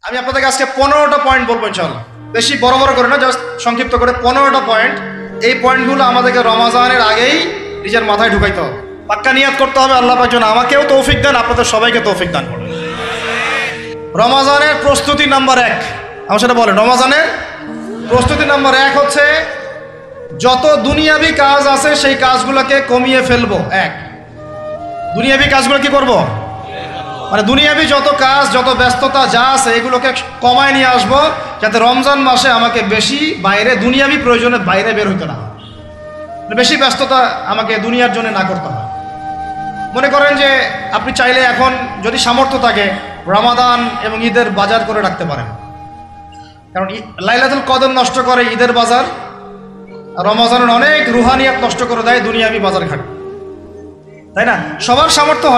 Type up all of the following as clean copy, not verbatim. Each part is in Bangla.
আমি আপনাদেরকে আজকে 15টা পয়েন্ট বলবো ইনশাআল্লাহ, বেশি বড় বড় করে না, জাস্ট সংক্ষিপ্ত করে 15টা পয়েন্ট। এই পয়েন্টগুলো আমাদেরকে রমাজানের আগেই নিজের মাথায় ঢুকাইতে হবে, পাক্কা নিয়াত করতে হবে। আল্লাহ পাক যেন আমাকেও তৌফিক দেন, আপনাদের সবাইকে তৌফিক দান করেন। রমাজানের প্রস্তুতি নাম্বার 1, আমার সাথে বলেন, রমাজানের প্রস্তুতি নাম্বার 1 হচ্ছে যত দুনিয়াবি কাজ আছে সেই কাজগুলোকে কমিয়ে ফেলবো। দুনিয়াবি কাজগুলো কি করব, মানে দুনিয়াবি যত কাজ, যত ব্যস্ততা যা আছে এগুলোকে কমায় নিয়ে আসবো, যাতে রমজান মাসে আমাকে বেশি বাইরে দুনিয়াবি প্রয়োজনে বাইরে বের হইতে না হয়, বেশি ব্যস্ততা আমাকে দুনিয়ার জন্য না করতে হয়। মনে করেন যে আপনি চাইলে এখন যদি সামর্থ্য থাকে রমাদান এবং ঈদের বাজার করে রাখতে পারেন, কারণ লাইলাতুল কদর নষ্ট করে ঈদের বাজার, রমজানের অনেক রুহানিয়াত নষ্ট করে দেয় দুনিয়াবি বাজার ঘাট, তাই না? সবার সামর্থ্য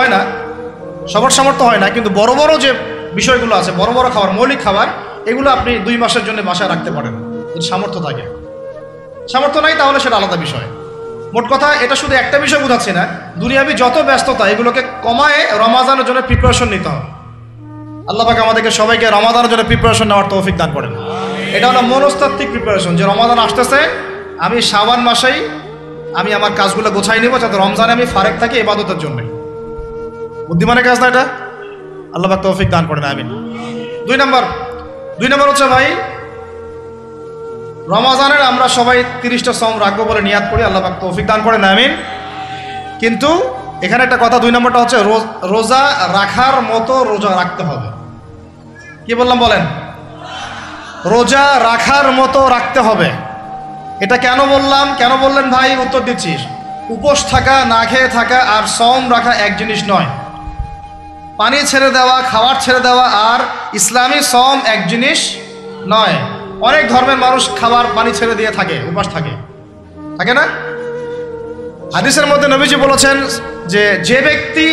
হয় না, কিন্তু বড় বড় যে বিষয়গুলো আছে, বড় বড় খাবার, মৌলিক খাবার, এগুলো আপনি 2 মাসের জন্য বাসায় রাখতে পারেন যদি সামর্থ্য থাকে। সামর্থ্য নাই তাহলে সেটা আলাদা বিষয়। মোট কথা এটা শুধু একটা বিষয় বোঝাচ্ছি না, দুনিয়াবি যত ব্যস্ততা এগুলোকে কমায় রমাজানের জন্য প্রিপারেশন নিতে হবে। আল্লাহ পাক আমাদেরকে সবাইকে রমাদানের জন্য প্রিপারেশন নেওয়ার তৌফিক দান করেন। এটা হলো মনস্তাত্ত্বিক প্রিপারেশন, যে রমাদান আসতেছে, আমি শাবান মাসেই আমি আমার কাজগুলো গোছাই নিব, যাতে রমজানে আমি ফারেক থাকি ইবাদতের জন্য। বুদ্ধিমানের কাজ না এটা, আল্লাহ পাক তৌফিক দান করেন, আমিন। 2 নম্বর হচ্ছে ভাই, রমাজানের আমরা সবাই 30টা সওম রাখবো বলে নিয়াত করি, আল্লাহ পাক তৌফিক দান করেন, আমিন। কিন্তু এখানে একটা কথা, 2 নম্বরটা হচ্ছে রোজা রাখার মতো রোজা রাখতে হবে। কি বললাম বলেন? রোজা রাখার মতো রাখতে হবে। এটা কেন বললেন ভাই? উত্তর দিচ্ছিস। উপোস থাকা, না খেয়ে থাকা আর সওম রাখা এক জিনিস নয়। পানি ছেড়ে দেওয়া, খাবার ছেড়ে দেওয়া আর ইসলামী সওম এক জিনিস নয়। অনেক ধর্মের মানুষ খাবার পানি ছেড়ে দিয়ে থাকে, উপাস থাকে না? হাদিসের মধ্যে নবীজি বলেছেন যে ব্যক্তি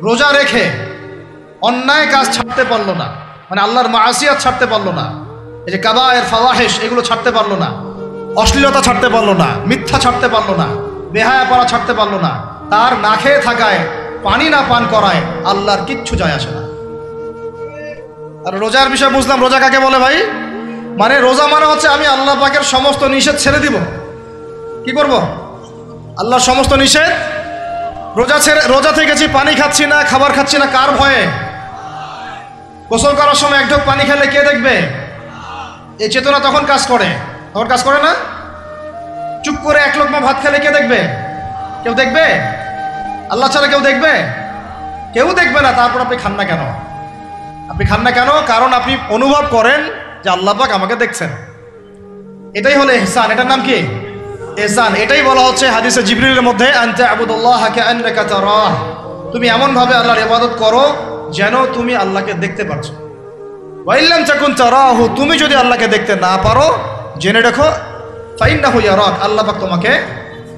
রোজা রেখে অন্যায় কাজ ছাড়তে পারলো না, মানে আল্লাহর মাসিয়াত ছাড়তে পারলো না, এই যে কাবায়ের ফাওয়াহিশ এগুলো ছাড়তে পারলো না, অশ্লীলতা ছাড়তে পারলো না, মিথ্যা ছাড়তে পারলো না, বেহায়াপনা ছাড়তে পারলো না, তার না খেয়ে থাকায়, পানি না পান করায় আল্লাহর কিচ্ছু যায় আসে না। আর রোজার বিষয় বুঝলাম, রোজা কাকে বলে ভাই? মানে রোজা মানে হচ্ছে আমি আল্লাহ পাকের সমস্ত নিষেধ ছেড়ে দিব। কি করব? আল্লাহর সমস্ত নিষেধ। রোজা থেকেছি, পানি খাচ্ছি না, খাবার খাচ্ছি না, কার ভয়ে? গোসল করার সময় এক ঢোক পানি খেলে কে দেখবে? এই চেতনা তখন কাজ করে না? চুপ করে 1 লোকমা ভাত খেলে কে দেখবে? কেউ দেখবে? আল্লাহ ছাড়া কেউ দেখবে? কেউ দেখবে না। তারপর আপনি খান না কেন? কারণ আপনি অনুভব করেন যে আল্লাহ পাক আমাকে দেখছেন। এটাই হলো ইহসান। এটার নাম কি? ইহসান। এটাই বলা হচ্ছে হাদিসে জিবরিলের মধ্যে, আনতা আবুদুল্লাহ কাআন্নাকা তারাহ, তুমি এমন ভাবে আল্লাহর ইবাদত করো যেন তুমি আল্লাহকে দেখতে পাচ্ছ। ওয়া ইল্লাম তাকুন তারাহু, তুমি যদি আল্লাহকে দেখতে না পারো জেনে রাখো ফাইন্নাহু ইয়ারাক, আল্লাহ পাক তোমাকে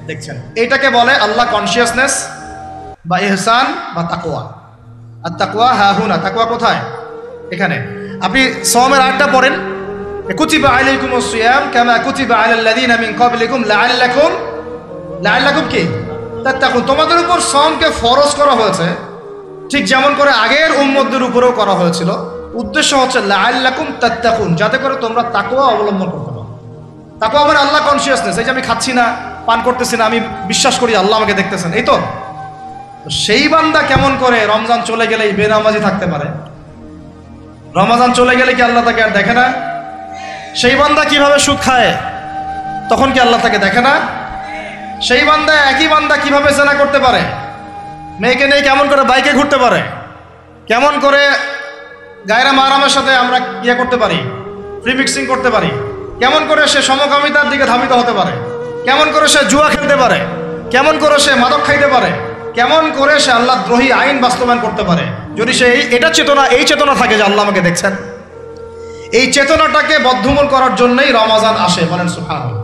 দেখছেন। এটাকে বলে আল্লাহ কনসিয়াসনেস বা ইহসান বা তাকওয়া। আর তাকওয়া হাহুনা, তাকওয়া কোথায়? এখানে। আপনি সওমের আয়াতটা পড়েন, কুতিবা আলাইকুমুস সিয়াম কামা কুতিবা আলাল লাযিনা মিন ক্বাবলিকুম লাআল্লাকুম কি তাত্তাকুন, তোমাদের উপর সওমকে ফরজ করা হয়েছে ঠিক যেমন করে আগের উম্মতদের উপরেও করা হয়েছিল। উদ্দেশ্য হচ্ছে লাআল্লাকুম তাত্তাকুন, যাতে করে তোমরা তাকওয়া অবলম্বন করতে পারো। তাকওয়া মানে আল্লাহ কনসিয়াসনেস, এই যে আমি খাচ্ছি না, পান করতেছি না, আমি বিশ্বাস করি আল্লাহ আমাকে দেখতেছেন, এই তো। সেই বান্দা কেমন করে রমজান চলে গেলেই বেনামাজি থাকতে পারে? রমজান চলে গেলে কি আল্লাহ তাকে আর দেখে না? সেই বান্দা কিভাবে সুদ খায়, তখন কি আল্লাহ তাকে দেখে না? সেই বান্দা, একই বান্দা কিভাবে জেনা করতে পারে? মেয়েকে নিয়ে কেমন করে বাইকে ঘুরতে পারে? কেমন করে গায়রা মাহরামের সাথে আমরা করতে পারি, ফ্রি মিক্সিং করতে পারি? কেমন করে সে সমকামিতার দিকে ধাবিত হতে পারে? কেমন করে সে জুয়া খেলতে পারে? কেমন করে সে মাদক খাইতে পারে? কেমন করে সে আল্লাহ দ্রোহী আইন বাস্তবায়ন করতে পারে? যদি সে এই চেতনা থাকে যে আল্লাহ আমাকে দেখছেন, এই চেতনাটাকে বদ্ধমূল করার জন্যই রমাজান আসে। বলেন সুবহানাল্লাহ।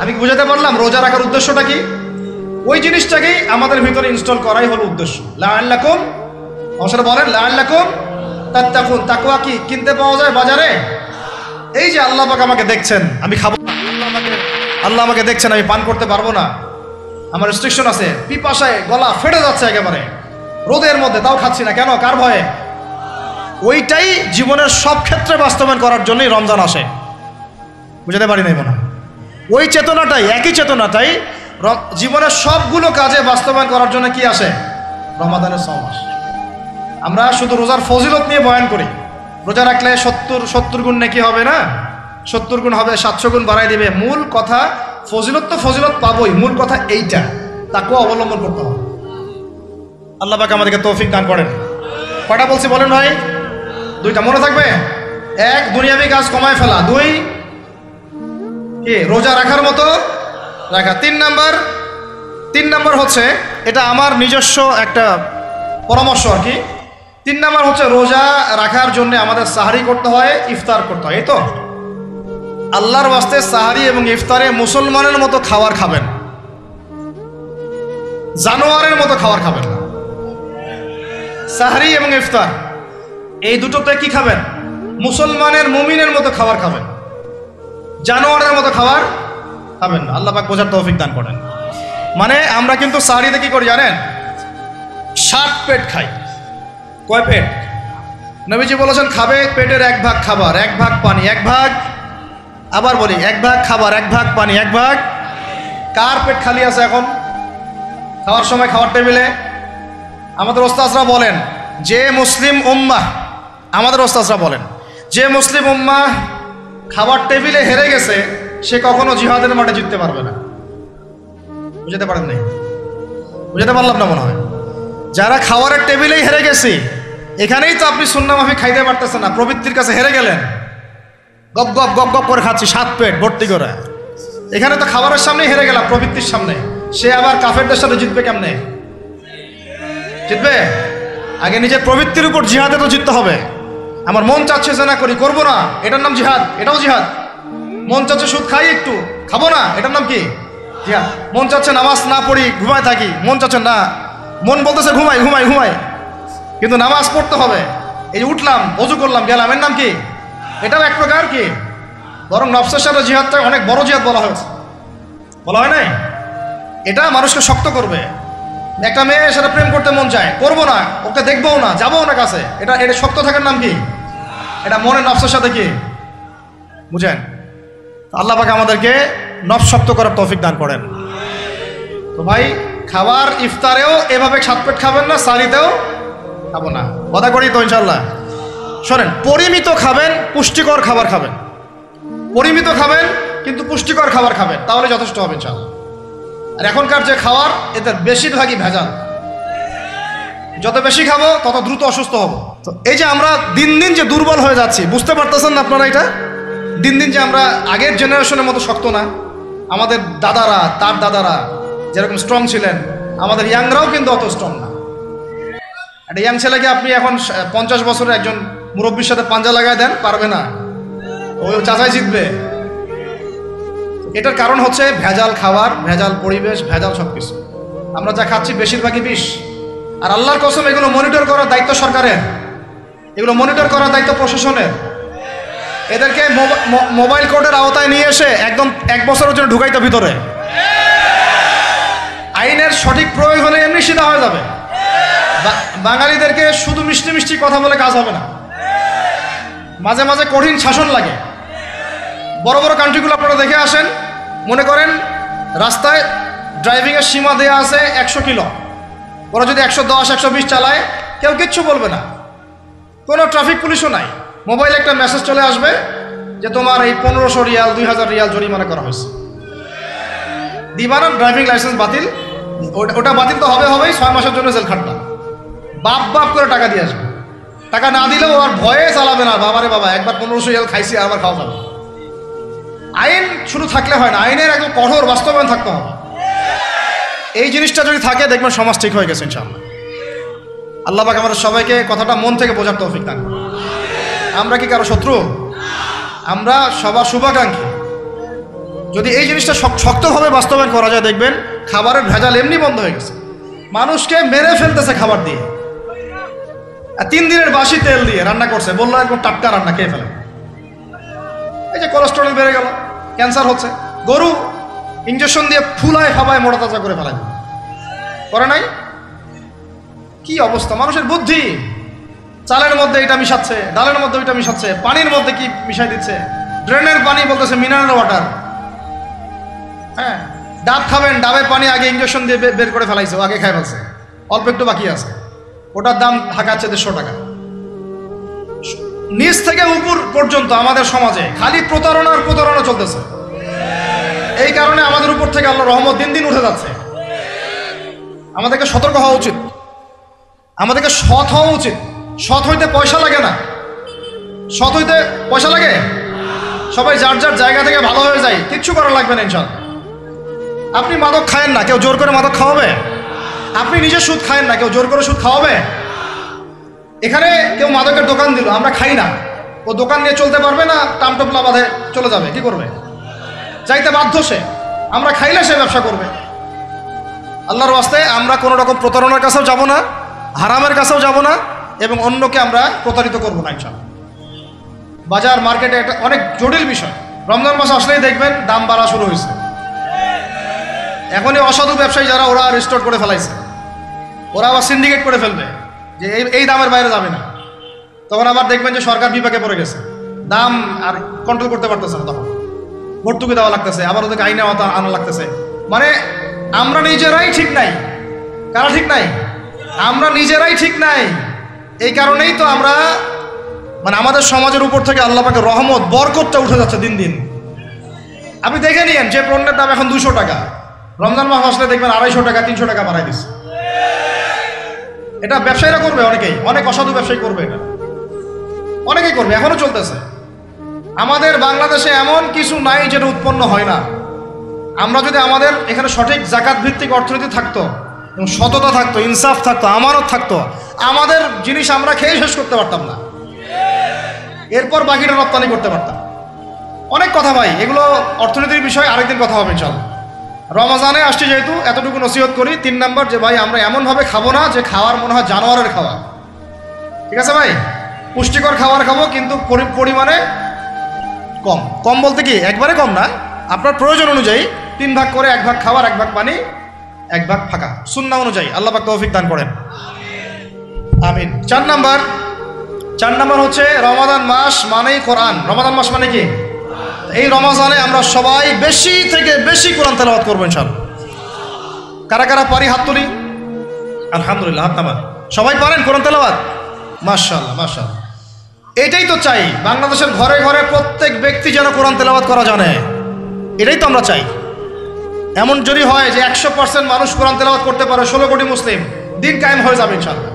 আমি কি বুঝাতে পারলাম রোজা রাখার উদ্দেশ্যটা কি? ওই জিনিসটাকেই আমাদের ভিতরে ইনস্টল করাই হলো উদ্দেশ্য। লাআল্লাকুম, অবশ্যই বলেন লাআল্লাকুম তাত্তাকুন। তাকওয়া কি কিনতে পাওয়া যায় বাজারে? এই যে আল্লাহ পাক আমাকে দেখছেন, আমি খাবো না, আল্লাহ আমাকে দেখছেন, আমি পান করতে পারবো না, আমার রেস্ট্রিকশন আছে, পিপাসায় গলা ফেটে যাচ্ছে একেবারে রোদের মধ্যে, তাও খাচ্ছি না কেন? কার ভয়ে? ওইটাই জীবনের সব ক্ষেত্রে বাস্তবায়ন করার জন্যই রমজান আসে। বুঝাতে পারি নাই মনে হয়? ওই চেতনাটাই, একই চেতনাটাই জীবনের সবগুলো কাজে বাস্তবায়ন করার জন্য কি আসে? রমাদানের 6 মাস। আমরা শুধু রোজার ফজিলত নিয়ে বয়ান করি, রোজা রাখলে 70 গুণ নাকি হবে না, 70 গুণ হবে, 700 গুণ বাড়াই দিবে। মূল কথা ফজিলত তো ফজিলত পাবোই, মূল কথা এইটা, তাকেও অবলম্বন করতে হবে। আল্লাহ পাক আমাদেরকে তৌফিক দান করেন। কয়টা বলছি বলেন ভাই? 2টা মনে থাকবে। 1, দুনিয়াবি কাজ কমায় ফেলা। 2, কি রোজা রাখার মতো রাখা। 3 নাম্বার হচ্ছে, এটা আমার নিজস্ব একটা পরামর্শ আর কি। 3 নাম্বার হচ্ছে রোজা রাখার জন্য আমাদের সাহারি করতে হয়, ইফতার করতে হয়। এই তো আল্লাহর ওয়াস্তে সাহারি এবং ইফতারে মুসলমানের মতো খাবার খাবেন, জানোয়ারের মতো খাবার খাবেন না। সাহারি এবং ইফতার এই দুটোতে কি খাবেন? মুসলমানের, মুমিনের মতো খাবার খাবেন, জানোয়ারের মতো খাবার খাবেন না। আল্লাহ পাক বোঝার তৌফিক দান করেন। মানে আমরা কিন্তু সাহারিতে কি করি জানেন? 7 পেট খাই। কয় পেট? নবীজি বলেছেন খাবে পেটের 1 ভাগ খাবার, 1 ভাগ পানি, 1 ভাগ, আবার বলি 1 ভাগ খাবার, 1 ভাগ পানি, 1 ভাগ। কার পেট খালি আছে এখন খাওয়ার সময়, খাওয়ার টেবিলে? আমাদের ওস্তাদরা বলেন যে মুসলিম উম্মাহ, আমাদের ওস্তাদরা বলেন যে মুসলিম উম্মাহ খাবার টেবিলে হেরে গেছে, সে কখনো জিহাদের মাঠে জিততে পারবে না। বুঝতে পারেন নাই? বুঝতে পারলাম না মনে হয়। যারা খাবারের টেবিলেই হেরে গেছি, এখানেই তো আপনি সুন্নাহ মাফিক খাইতে পারতেছেন না, প্রবৃত্তির কাছে হেরে গেলেন, গপ গপ গপ গপ করে খাচ্ছি 7 পেট ভর্তি করে। এখানে তো খাবারের সামনেই হেরে গেলাম, প্রবৃত্তির সামনে। সে আবার কাফেরদের সাথে জিতবে কেমনে? জিতবে আগে নিজের প্রবৃত্তির উপর জিহাদে তো জিততে হবে। আমার মন চাচ্ছে যে না করি, করবো না, এটার নাম জিহাদ, এটাও জিহাদ। মন চাচ্ছে সুদ খাই একটু, খাবো না, এটার নাম কি? জিহাদ। মন চাচ্ছে নামাজ না পড়ি, ঘুমায় থাকি, মন চাচ্ছে না, মন বলতেছে ঘুমাই ঘুমাই ঘুমাই, কিন্তু নামাজ পড়তে হবে। এই উঠলাম, ওযু করলাম, গেলাম, এর নাম কি? এটাও এক প্রকার কি? বরং নফসের সাথে জিহাদটা অনেক বড় জিহাদ বলা হয়েছে, বলা হয় নাই? এটা মানুষকে শক্ত করবে। একটা মেয়ে সেটা প্রেম করতে মন চায়, করবো না, ওকে দেখবও না, যাবো না কাছে, এটা শক্ত থাকার নাম কি? এটা মনের নফসের সাথে কি? বুঝেন? আল্লাহ পাক আমাদেরকে নফস শক্ত করার তৌফিক দান করেন। তো ভাই, খাবার ইফতারেও এভাবে 7 পেট খাবেন না, সারিতেও খাবো না, কথা করি তো ইনশাল্লাহ। শোনেন, পরিমিত খাবেন, পুষ্টিকর খাবার খাবেন, পরিমিত খাবেন কিন্তু পুষ্টিকর খাবার খাবেন, তাহলে যথেষ্ট হবে ইনশাল্লাহ। আর এখনকার যে খাবার, এতে বেশিরভাগই ভেজাল। যত বেশি খাবো তত দ্রুত অসুস্থ হব। তো এই যে আমরা দিন দিন যে দুর্বল হয়ে যাচ্ছি, বুঝতে পারতেছেন না আপনারা? এটা দিন দিন যে আমরা আগের জেনারেশনের মতো শক্ত না। আমাদের দাদারা, তার দাদারা যেরকম স্ট্রং ছিলেন, আমাদের ইয়াংরাও কিন্তু অত স্ট্রং না। একটা ইয়াং ছেলেকে আপনি এখন 50 বছরের একজন মুরব্বীর সাথে পাঞ্জা লাগায় দেন, পারবে না, ওই চাচাই জিতবে। এটার কারণ হচ্ছে ভেজাল খাবার, ভেজাল পরিবেশ, ভেজাল সব কিছু। আমরা যা খাচ্ছি বেশিরভাগই বিষ। আর আল্লাহর কসম, এগুলো মনিটর করার দায়িত্ব সরকারের, এগুলো মনিটর করার দায়িত্ব প্রশাসনের। এদেরকে মোবাইল কোর্টের আওতায় নিয়ে এসে একদম 1 বছরের জন্য ঢুকাইতে ভিতরে। আইনের সঠিক প্রয়োগ হলে এমনি সিধা হয়ে যাবে। বাঙালিদেরকে শুধু মিষ্টি মিষ্টি কথা বলে কাজ হবে না, মাঝে মাঝে কঠিন শাসন লাগে। বড় বড় কান্ট্রিগুলো আপনারা দেখে আসেন, মনে করেন রাস্তায় ড্রাইভিংয়ের সীমা দেওয়া আছে 100 কিলো, ওরা যদি 110, 120 চালায়, কেউ কিচ্ছু বলবে না, কোনো ট্রাফিক পুলিশও নাই। মোবাইলে একটা মেসেজ চলে আসবে যে তোমার এই 1500 রিয়াল, 2000 রিয়াল জরিমানা করা হয়েছে। দিবানা ড্রাইভিং লাইসেন্স বাতিল। ওটা বাতিল তো হবেই, 6 মাসের জন্য জেল খাটবা। বাপ বাপ করে টাকা দিয়ে আসবে। টাকা না দিলেও আর ভয়ে চালাবে না, বাবারে বাবা, একবার 1500 রিয়াল খাইছি, আবার খাওয়া যাবে। আইন শুধু থাকলে হয় না, আইনের একদম কঠোর বাস্তবায়ন থাকতে হবে। এই জিনিসটা যদি থাকে, দেখবেন সমাজ ঠিক হয়ে গেছে ইনশাআল্লাহ। আল্লাহ পাক আমাদের সবাইকে কথাটা মন থেকে বোঝার তৌফিক দান করুন। আমরা কি কারো শত্রু? আমরা সবার শুভাকাঙ্ক্ষী। যদি এই জিনিসটা শক্তভাবে বাস্তবায়ন করা যায়, দেখবেন খাবারের ভেজাল এমনি বন্ধ হয়ে গেছে। মানুষকে মেরে ফেলতেছে খাবার দিয়ে, 3 দিনের বাসি তেল দিয়ে রান্না করছে, বললো একদম টাটকা রান্না, খেয়ে ফেলে। এই যে কোলেস্টেরল বেড়ে গেল, ক্যান্সার হচ্ছে। গরু ইঞ্জেকশন দিয়ে ফুলায় খাবায় মোটা তাজা করে ফেলায়, করে নাই? কি অবস্থা মানুষের বুদ্ধি! চালের মধ্যে এটা মিশাচ্ছে, ডালের মধ্যে ওইটা মিশাচ্ছে, পানির মধ্যে কি মিশাই দিচ্ছে, ড্রেনের পানি বলতেছে মিনারেল ওয়াটার। হ্যাঁ, ডাব খাবেন, ডাবের পানি আগে ইঞ্জেকশন দিয়ে বের করে ফেলাইছে, ও আগে খাই ফেলছে, অল্প একটু বাকি আছে, ওটার দাম ঢাকাচ্ছে 150 টাকা। নিচ থেকে উপর পর্যন্ত আমাদের সমাজে খালি প্রতারণা চলতেছে। এই কারণে আমাদের উপর থেকে আল্লাহর রহমত দিন দিন উঠে যাচ্ছে। আমাদেরকে সতর্ক হওয়া উচিত, আমাদেরকে সৎ হওয়া উচিত। সৎ হইতে পয়সা লাগে না, সৎ হইতে পয়সা লাগে? সবাই যার যার জায়গা থেকে ভালো হয়ে যায়, কিচ্ছু করা লাগবে না ইনশাআল্লাহ। আপনি মাদক খায়েন না, কেউ জোর করে মাদক খাওয়াবে? আপনি নিজে সুদ খায়েন না, কেউ জোর করে সুদ খাওয়াবে? এখানে কেউ মাদকের দোকান দিল, আমরা খাই না, ও দোকান নিয়ে চলতে পারবে না? টামটোপলা বাঁধে চলে যাবে, কি করবে? যাইতে বাধ্য সে। আমরা খাইলে সে ব্যবসা করবে। আল্লাহর ওয়াস্তে আমরা কোনো রকম প্রতারণার কাছেও যাব না, হারামের কাছেও যাব না, এবং অন্যকে আমরা প্রতারিত করবো না ইনশাআল্লাহ। বাজার মার্কেটে একটা অনেক জটিল বিষয়। রমজান মাস আসলেই দেখবেন দাম বাড়া শুরু হয়েছে। এখনই অসাধু ব্যবসায়ী যারা, ওরা রিস্টোর করে ফেলাইছে, ওরা আবার সিন্ডিকেট করে ফেলবে যে এই দামের বাইরে যাবে না। তখন আবার দেখবেন যে সরকার বিপাকে পড়ে গেছে, দাম আর কন্ট্রোল করতে পারতেছে না, তখন ভর্তুকি দেওয়া লাগতেছে, আবার ওদেরকে আইনে আনা লাগতেছে। মানে আমরা নিজেরাই ঠিক নাই। কারা ঠিক নাই? আমরা নিজেরাই ঠিক নাই। এই কারণেই তো আমরা আমাদের সমাজের উপর থেকে আল্লাহ পাকের রহমত, বরকতটা উঠে যাচ্ছে দিন দিন। আপনি দেখে নিয়েন যে পণ্যের দাম এখন 200 টাকা, রমজান মাস আসলে দেখবেন 250 টাকা 300 টাকা বাড়াই দিচ্ছে। এটা ব্যবসায়ীরা করবে, অনেক অসাধু ব্যবসায়ী করবে, এটা অনেকেই করবে, এখনো চলতেছে। আমাদের বাংলাদেশে এমন কিছু নাই যেটা উৎপন্ন হয় না। আমরা যদি আমাদের এখানে সঠিক জাকাত ভিত্তিক অর্থনীতি থাকতো, এবং সততা থাকতো, ইনসাফ থাকতো, আমানত থাকতো, আমাদের জিনিস আমরা খেয়ে শেষ করতে পারতাম না, এরপর বাকিটা রপ্তানি করতে পারতাম। অনেক কথা ভাই, এগুলো অর্থনীতির বিষয়, আরেকদিন কথা হবে ইনশাআল্লাহ। রমজানে আসছি যেহেতু, এতটুকু নসিহত করি। 3 নাম্বার, যে ভাই আমরা এমনভাবে খাবো না যে খাওয়ার মনে হয় জানোয়ারের খাওয়া। ঠিক আছে ভাই? পুষ্টিকর খাবার খাবো, কিন্তু পরিমাণে কম। কম বলতে কি একবারে কম না, আপনার প্রয়োজন অনুযায়ী 3 ভাগ করে, 1 ভাগ খাবার, 1 ভাগ পানি, 1 ভাগ ফাঁকা, সুন্নাহ অনুযায়ী। আল্লাহ পাক তৌফিক দান করেন, আমিন। 4 নাম্বার হচ্ছে রমাদান মাস মানেই কোরআন। রমাদান মাস মানে কি? এই রমজানে আমরা সবাই বেশি থেকে বেশি কোরআন তেলাওয়াত করবো ইনশাআল্লাহ। কারা কারা পারি হাত তুলি? আলহামদুলিল্লাহ, হাত নামান। সবাই পারেন কোরআন তেলাওয়াত? মাশাআল্লাহ মাশাআল্লাহ। এটাই তো চাই, বাংলাদেশের ঘরে ঘরে প্রত্যেক ব্যক্তি যেন কোরআন তেলাওয়াত করা জানে, এটাই তো আমরা চাই। এমন যদি হয় যে 100% মানুষ কোরআন তেলাওয়াত করতে পারে, 16 কোটি মুসলিম, দিন কায়েম হয়ে যাবে ইনশাআল্লাহ।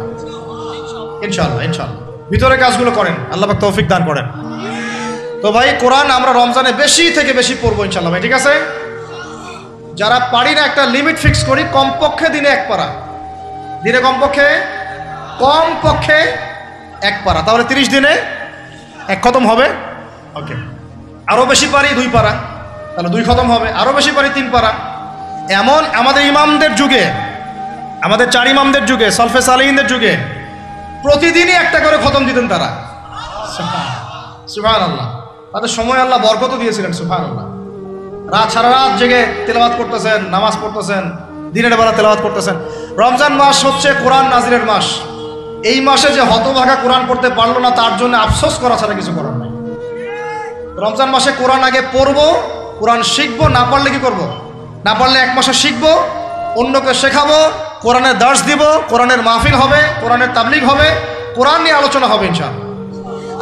ইনশাআল্লাহ ইনশাআল্লাহ। ভিতরে কাজগুলো করেন, আল্লাহ পাক তৌফিক দান করেন। তো ভাই, কোরআন আমরা রমজানে বেশি থেকে বেশি পড়বো ইনশাআল্লাহ ভাই, ঠিক আছে? যারা পারি না, একটা লিমিট ফিক্স করি, কমপক্ষে দিনে 1 পারা, দিনে কমপক্ষে 1 পারা, তাহলে 30 দিনে 1 খতম হবে। ওকে, আরও বেশি পারি 2 পারা, তাহলে 2 খতম হবে। আরও বেশি পারি 3 পারা। এমন আমাদের ইমামদের যুগে, আমাদের 4 ইমামদের যুগে, সলফে সালেহিনদের যুগে প্রতিদিনই 1টা করে খতম দিতেন তারা। সুবহানাল্লাহ। তাদের সময় আল্লাহ বরকত দিয়েছিলেন, সুবহানাল্লাহ। সারা রাত জেগে তেলাওয়াত করতেছেন, নামাজ পড়তেছেন, দিনের বেলা তেলাওয়াত করতেছেন। রমজান মাস হচ্ছে কোরআন নাজিলের মাস। এই মাসে যে হতভাগা কোরআন পড়তে পারলো না, তার জন্য আফসোস করা ছাড়া কিছু করার নাই। রমজান মাসে কোরআন আগে পড়বো, কোরআন শিখবো, না পারলে কি করবো? না পারলে 1 মাসে শিখবো, অন্যকে শেখাবো, কোরআনের দার্স দিব, কোরআনের মাহফিল হবে, কোরআনের তাবলীগ হবে, কোরআন নিয়ে আলোচনা হবে ইনশাআল্লাহ।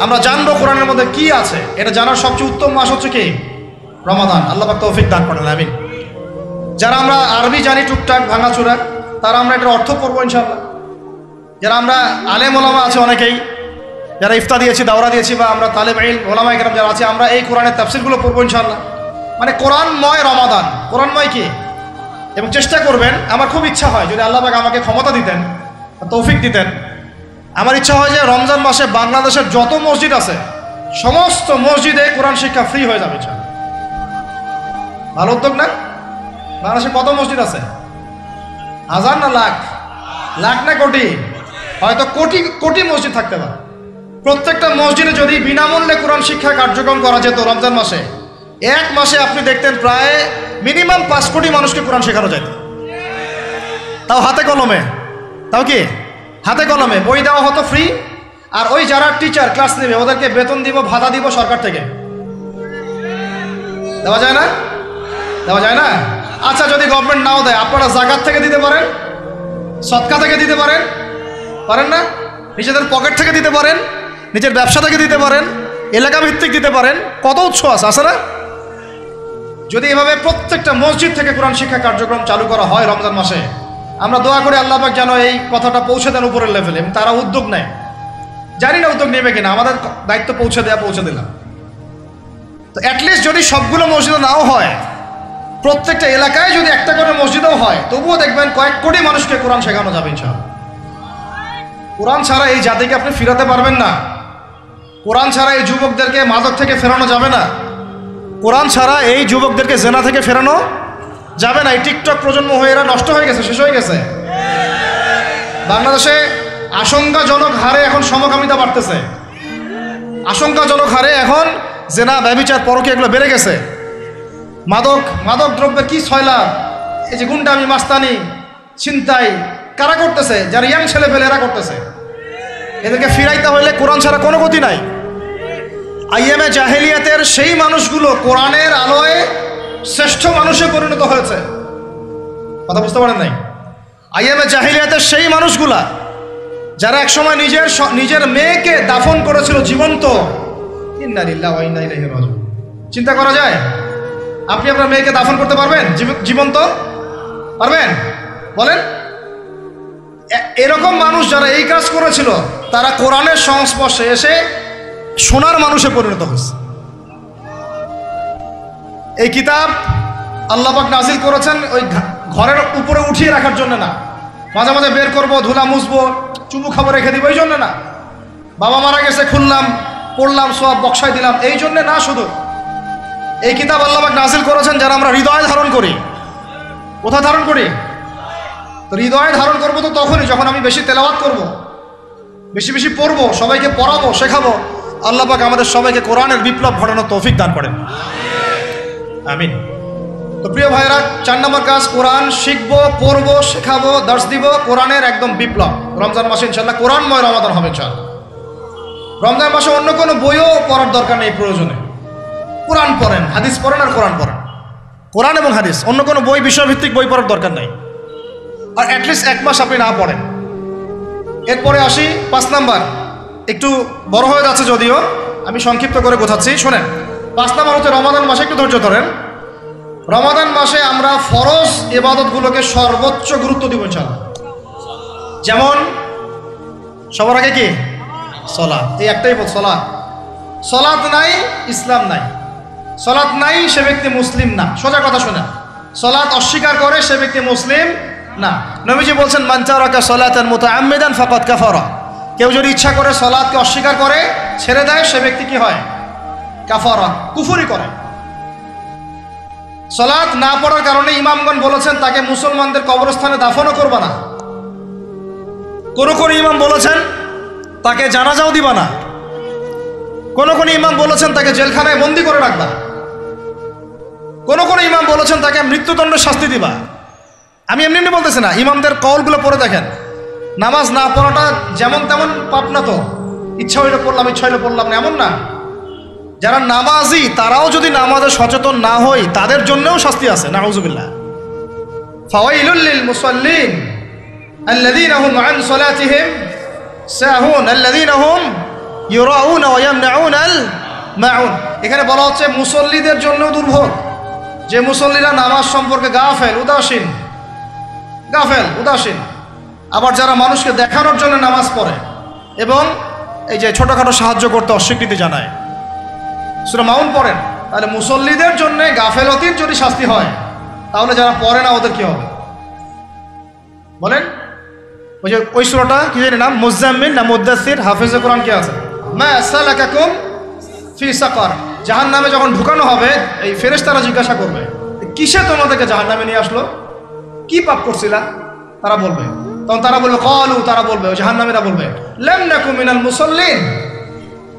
আমরা জানবো কোরআনের মধ্যে কি আছে। এটা জানার সবচেয়ে উত্তম মাস হচ্ছে কি? রমাদান। আল্লাহ পাক তৌফিক দান করেন, আমিন। যারা আমরা আরবি জানি টুকটাক ভাঙাচোরা, তারা আমরা এটার অর্থ পড়বো ইনশাআল্লাহ। যারা আমরা আলেম ওলামা আছে অনেকেই, যারা ইফতা দিয়েছি, দাওরা দিয়েছি, বা আমরা তালেব ইলম ওলামা ইকরাম যারা আছে, আমরা এই কোরআনের তাফসিরগুলো পড়বো ইনশাআল্লাহ। মানে কোরআনময় রমাদান। কোরআনময় কি? এবং চেষ্টা করবেন, আমার খুব ইচ্ছা হয় যদি আল্লাহ পাক আমাকে ক্ষমতা দিতেন, তৌফিক দিতেন, আমার ইচ্ছা হয় যে রমজান মাসে বাংলাদেশের যত মসজিদ আছে সমস্ত মসজিদে কোরআন শিক্ষা ফ্রি হয়ে যাবে ইনশাআল্লাহ। ভালো উদ্যোগ না? বাংলাদেশে কত মসজিদ আছে? 1000 না লাখ? লাখ না কোটি? হয়তো কোটি কোটি মসজিদ থাকতে পারে। প্রত্যেকটা মসজিদে যদি বিনামূল্যে কোরআন শিক্ষা কার্যক্রম করা যেত রমজান মাসে, 1 মাসে আপনি দেখতেন প্রায় মিনিমাম 5 কোটি মানুষকে কোরআন শেখানো যেত। তাও হাতে কলমে। তাও কি? হাতে কলমে। বই দেওয়া হতো ফ্রি, আর ওই যারা টিচার ক্লাস নেবে ওদেরকে বেতন দিব, ভাতা দিব সরকার থেকে। দেওয়া যায় না? দেওয়া যায় না? আচ্ছা, যদি গভর্নমেন্ট নাও দেয়, আপনারা জাকাত থেকে দিতে পারেন, সদকা থেকে দিতে পারেন, পারেন না? নিজেদের পকেট থেকে দিতে পারেন, নিজের ব্যবসা থেকে দিতে পারেন, এলাকা ভিত্তিক দিতে পারেন, কত উৎস আছে না? যদি এভাবে প্রত্যেকটা মসজিদ থেকে কোরআন শিক্ষা কার্যক্রম চালু করা হয় রমজান মাসে, আমরা দোয়া করি আল্লাহ পাক যেন এই কথাটা পৌঁছে দেন উপরের লেভেলে এবং তারা উদ্যোগ নেয়। জানি না উদ্যোগ নেবে কিনা, আমাদের দায়িত্ব পৌঁছে দিলাম। তো অ্যাটলিস্ট যদি সবগুলো মসজিদে নাও হয়, প্রত্যেকটা এলাকায় যদি একটা করে মসজিদও হয়, তবুও দেখবেন কয়েক কোটি মানুষকে কোরআন শেখানো যাবে ইনশাআল্লাহ। কোরআন ছাড়া এই জাতিকে আপনি ফিরাতে পারবেন না। কোরআন ছাড়া এই যুবকদেরকে মাদক থেকে ফেরানো যাবে না। কোরআন ছাড়া এই যুবকদেরকে জেনা থেকে ফেরানো যাবে না। এই টিকটক প্রজন্ম হয়ে এরা নষ্ট হয়ে গেছে, শেষ হয়ে গেছে। বাংলাদেশে আশঙ্কাজনক হারে এখন সমকামিতা বাড়তেছে, আশঙ্কাজনক হারে এখন জেনা, ব্যভিচার, পরকীয়া এগুলো বেড়ে গেছে। মাদক দ্রব্যের কি ছয়লাভ, এই যে গুন্ডামি, মাস্তানি, ছিনতাই কারা করতেছে? যারা ইয়াং ছেলে পেলে এরা করতেছে। এদেরকে ফিরাইতে হইলে কোরআন ছাড়া কোনো গতি নাই। আইএমএ জাহেলিয়াতের সেই মানুষগুলো কোরআনের আলোয় শ্রেষ্ঠ মানুষে পরিণত হয়েছে। কথা বুঝতে পারেন নাই? আইএমএ জাহেলিয়াতের সেই মানুষগুলা যারা একসময় নিজের মেয়েকে দাফন করেছিল জীবন্ত। ইন্না লিল্লাহি ওয়া ইন্না ইলাইহি রাজিউন। চিন্তা করা যায়? আপনি আপনার মেয়েকে দাফন করতে পারবেন জীবন্ত? পারবেন? বলেন। এরকম মানুষ যারা এই কাজ করেছিল তারা কোরআনের সংস্পর্শে এসে সোনার মানুষে পরিণত হয়েছে। এই কিতাব আল্লাহ পাক নাজিল করেছেন ওই ঘরের উপরে উঠিয়ে রাখার জন্য না, মাঝে মাঝে বের করবো, ধুলা মুছবো, চুমু খাবো, রেখে দিব, এই জন্য না। বাবা মারা গেছে, খুললাম, পড়লাম, সব বক্সায় দিলাম, এই জন্য না। শুধু এই কিতাব আল্লাহ পাক নাজিল করেছেন যারা আমরা হৃদয়ে ধারণ করি। কোথায় ধারণ করি? তো হৃদয়ে ধারণ করবো তো তখনই যখন আমি বেশি তেলাওয়াত করব, বেশি বেশি পড়বো, সবাইকে পড়াবো, শেখাবো। আল্লাহ পাক আমাদের সবাইকে কোরআনের বিপ্লব ঘটানোর তৌফিক দান করেন, আমিন। তো প্রিয় ভাইরা, 4 নম্বর কাজ, কোরআন শিখবো, পড়বো, শেখাবো, দর্শ দিব। কোরআনের একদম বিপ্লব। রমজান মাসে ইনশাআল্লাহ কোরআনময় রমাদান হবে ইনশাআল্লাহ। রমজান মাসে অন্য কোনো বইও পড়ার দরকার নেই প্রয়োজনে। কোরআন পড়েন, হাদিস পড়েন আর কোরআন পড়েন। কোরআন এবং হাদিস, অন্য কোনো বই, বিষয়ভিত্তিক বই পড়ার দরকার নেই। আর অ্যাটলিস্ট 1 মাস আপনি না পড়েন। এরপরে আসি 5 নাম্বার, একটু বড় হয়ে যাচ্ছে যদিও, আমি সংক্ষিপ্ত করে বোঝাচ্ছি, শোনেন। 5 নাম্বার হচ্ছে রমাদান মাসে, একটু ধৈর্য ধরেন। রমাদান মাসে আমরা ফরজ ইবাদতগুলোকে সর্বোচ্চ গুরুত্ব দিব ইনশাআল্লাহ। যেমন সবার আগে কি? সালাত। এই একটাই বল, সালাত। সালাত নাই, ইসলাম নাই। সালাত নাই, সে ব্যক্তি মুসলিম না। সোজা কথা শোনেন, সালাত অস্বীকার করে সে ব্যক্তি মুসলিম না। নবীজি বলছেন, মান তারাকা সালাতান মুতাআম্মিদান ফাকাদ কাফারা। কেউ যদি ইচ্ছা করে সালাতকে অস্বীকার করে, ছেড়ে দেয়, সে ব্যক্তি কি হয়? কাফারা, কুফরি করে। সালাত না পড়ার কারণে ইমামগণ বলেছেন তাকে মুসলমানদের কবরস্থানে দাফনও করবা না। কোন ইমাম বলেছেন তাকে জানাজাও দিবা না। কোন ইমাম বলেছেন তাকে জেলখানায় বন্দি করে রাখবা। কোন ইমাম বলেছেন তাকে মৃত্যুদণ্ডের শাস্তি দিবা। আমি এমনি এমনি বলতেছি না, ইমামদের কওলগুলো পড়ে দেখেন। নামাজ না পড়াটা যেমন তেমন পাপ না তো, ইচ্ছা হইলে পড়লাম, ইচ্ছা হইলে পড়লাম না, এমন না। যারা নামাজি তারাও যদি নামাজে সচেতন না হয়, তাদের জন্যও শাস্তি আছে, নাউযুবিল্লাহ। ফাওয়াইলুল লিল মুসাল্লিন আল্লাযীনা হুম আন সালাতিহিম সাহুন আল্লাযীনা হুম ইউরাউনা ওয়া ইয়ামনাউনাল মাউন। এখানে বলা হচ্ছে মুসল্লিদের জন্য দুর্ভোগ, যে মুসল্লিরা নামাজ সম্পর্কে গাফেল, উদাসীন। আবার যারা মানুষকে দেখানোর জন্য নামাজ পড়ে এবং এই যে ছোটখাটো সাহায্য করতে অস্বীকৃতি জানায়, সূরা মাউন পড়েন, তাহলে মুসল্লিদের জন্য গাফেলতির যদি শাস্তি হয়, তাহলে যারা পড়ে না ওদের কি হবে বলেন? ওই সূরাটা কি জানি নাম, মুজাম্মিল না মুদ্দাসির, হাফেজে কোরআন কে আছে? মা সালাকাকুম ফি সাকার। জাহান্নামে যখন ঢুকানো হবে, এই ফেরেশতারা জিজ্ঞাসা করবে, কিসে তোমাদেরকে জাহান্নামে নিয়ে আসলো? কি পাপ করছিলা? তারা বলবে, তখন তারা বলবে ক্বালু, তারা বলবে, ওই জাহান্নামীরা বলবে, লাম নাকু মিনাল মুসাল্লিন।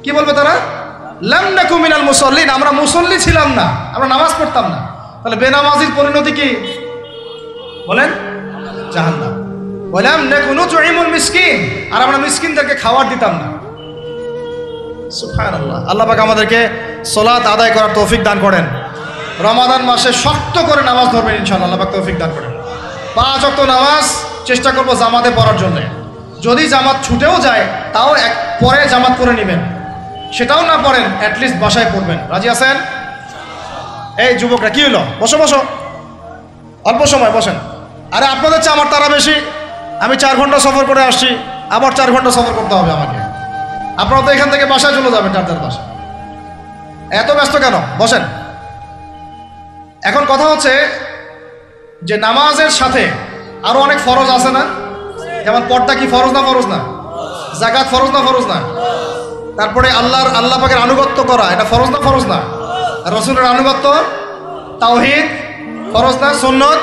কি বলবে তারা? লাম নাকু মিনাল মুসাল্লিন, আমরা মুসল্লি ছিলাম না, আমরা নামাজ পড়তাম না। তাহলে বেনামাজির পরিণতি কি বলেন? জাহান্নাম। ওয়ালাম নাকু নুতঈমুল মিসকিন, আর আমরা মিসকিনদেরকে খাবার দিতাম না। সুবহানাল্লাহ। আল্লাহ পাক আমাদেরকে সালাত আদায় করার তৌফিক দান করেন। রমাদান মাসে শক্ত করে নামাজ ধরবেন ইনশাআল্লাহ, আল্লাহ পাক তৌফিক দান করেন। 5 ওয়াক্ত নামাজ চেষ্টা করব জামাতে পড়ার জন্য। যদি জামাত ছুটেও যায় তাও পরে জামাত করে নেবেন, সেটাও না পড়েন অ্যাটলিস্ট বাসায় পড়বেন। রাজি আছেন? এই যুবকরা কি হলো, বসো বসো, অল্প সময় বসেন। আরে আপনাদের চেয়ে আমার তারা বেশি, আমি 4 ঘন্টা সফর করে আসছি, আবার 4 ঘন্টা সফর করতে হবে আমাকে। আপনারা তো এখান থেকে বাসায় চলে যাবেন, চার বাসা। এত ব্যস্ত কেন? বসেন। এখন কথা হচ্ছে যে নামাজের সাথে আরো অনেক ফরজ আছে না? যেমন পর্দা কি ফরজ না? ফরজ না? যাকাত ফরজ না? ফরজ না? তারপরে আল্লাহ পাকের আনুগত্য করা, এটা ফরজ না? ফরজ না? রাসূলের আনুগত্য, তাওহীদ ফরজ না? সুন্নত।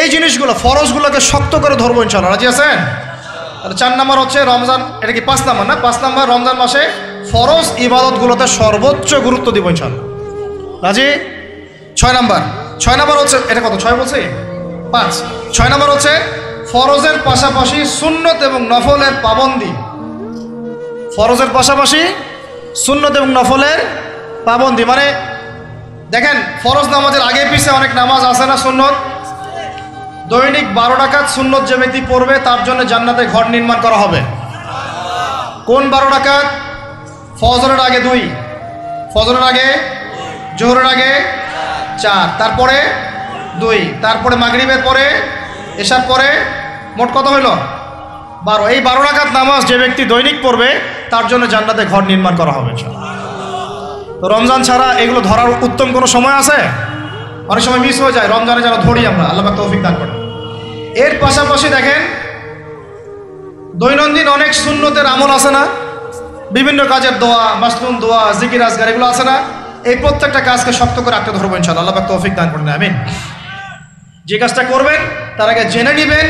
এই জিনিসগুলো ফরজগুলোকে শক্ত করে ধরবো ইনশাআল্লাহ। রাজি আছেন? তাহলে 4 নাম্বার হচ্ছে রমজান, এটা কি 5 নাম্বার না? 5 নাম্বার রমজান মাসে ফরজ ইবাদতগুলোতে সর্বোচ্চ গুরুত্ব দিব ইনশাআল্লাহ। রাজি? 6 নাম্বার হচ্ছে, এটা কত 6 বলছি? 5। 6 নাম্বার হচ্ছে ফরজের পাশাপাশি সুন্নত এবং নফলের পাবন্দি। ফরজের পাশাপাশি সুন্নত এবং নফলের পাবন্দি মানে দেখেন, ফরজ নামাজের আগে পিছে অনেক নামাজ আছে না সুন্নত? দৈনিক 12 রাকাত সুন্নত যে ব্যক্তি পড়বে তার জন্য জান্নাতে ঘর নির্মাণ করা হবে। কোন 12 রাকাত? ফজরের আগে 2, ফজরের আগে, জোহরের আগে 4, তারপরে 2, তারপরে মাগরিবের পরে, এশার পরে, মোট কত হইল? 12। এই 12 রাকাত নামাজ যে ব্যক্তি দৈনিক পড়বে তার জন্য জান্নাতে ঘর নির্মাণ করা হবে। তো রমজান ছাড়া এগুলো ধরার উত্তম কোনো সময় আছে? অনেক সময় মিস হয়ে যায়, রমজানে যেন ধরি আমরা, আল্লাহ পাক তৌফিক দান করেন। এর পাশাপাশি দেখেন দৈনন্দিন অনেক সুন্নতের আমল আছে না? বিভিন্ন কাজের দোয়া, মাসনুন দোয়া, জিকির আজকার, এগুলো আছে না? এই প্রত্যেকটা কাজকে শক্ত করে আঁকড়ে ধরবো ইনশাআল্লাহ, আল্লাহ পাক তৌফিক দান করেন, আমিন। যে কাজটা করবেন তার আগে জেনে নেবেন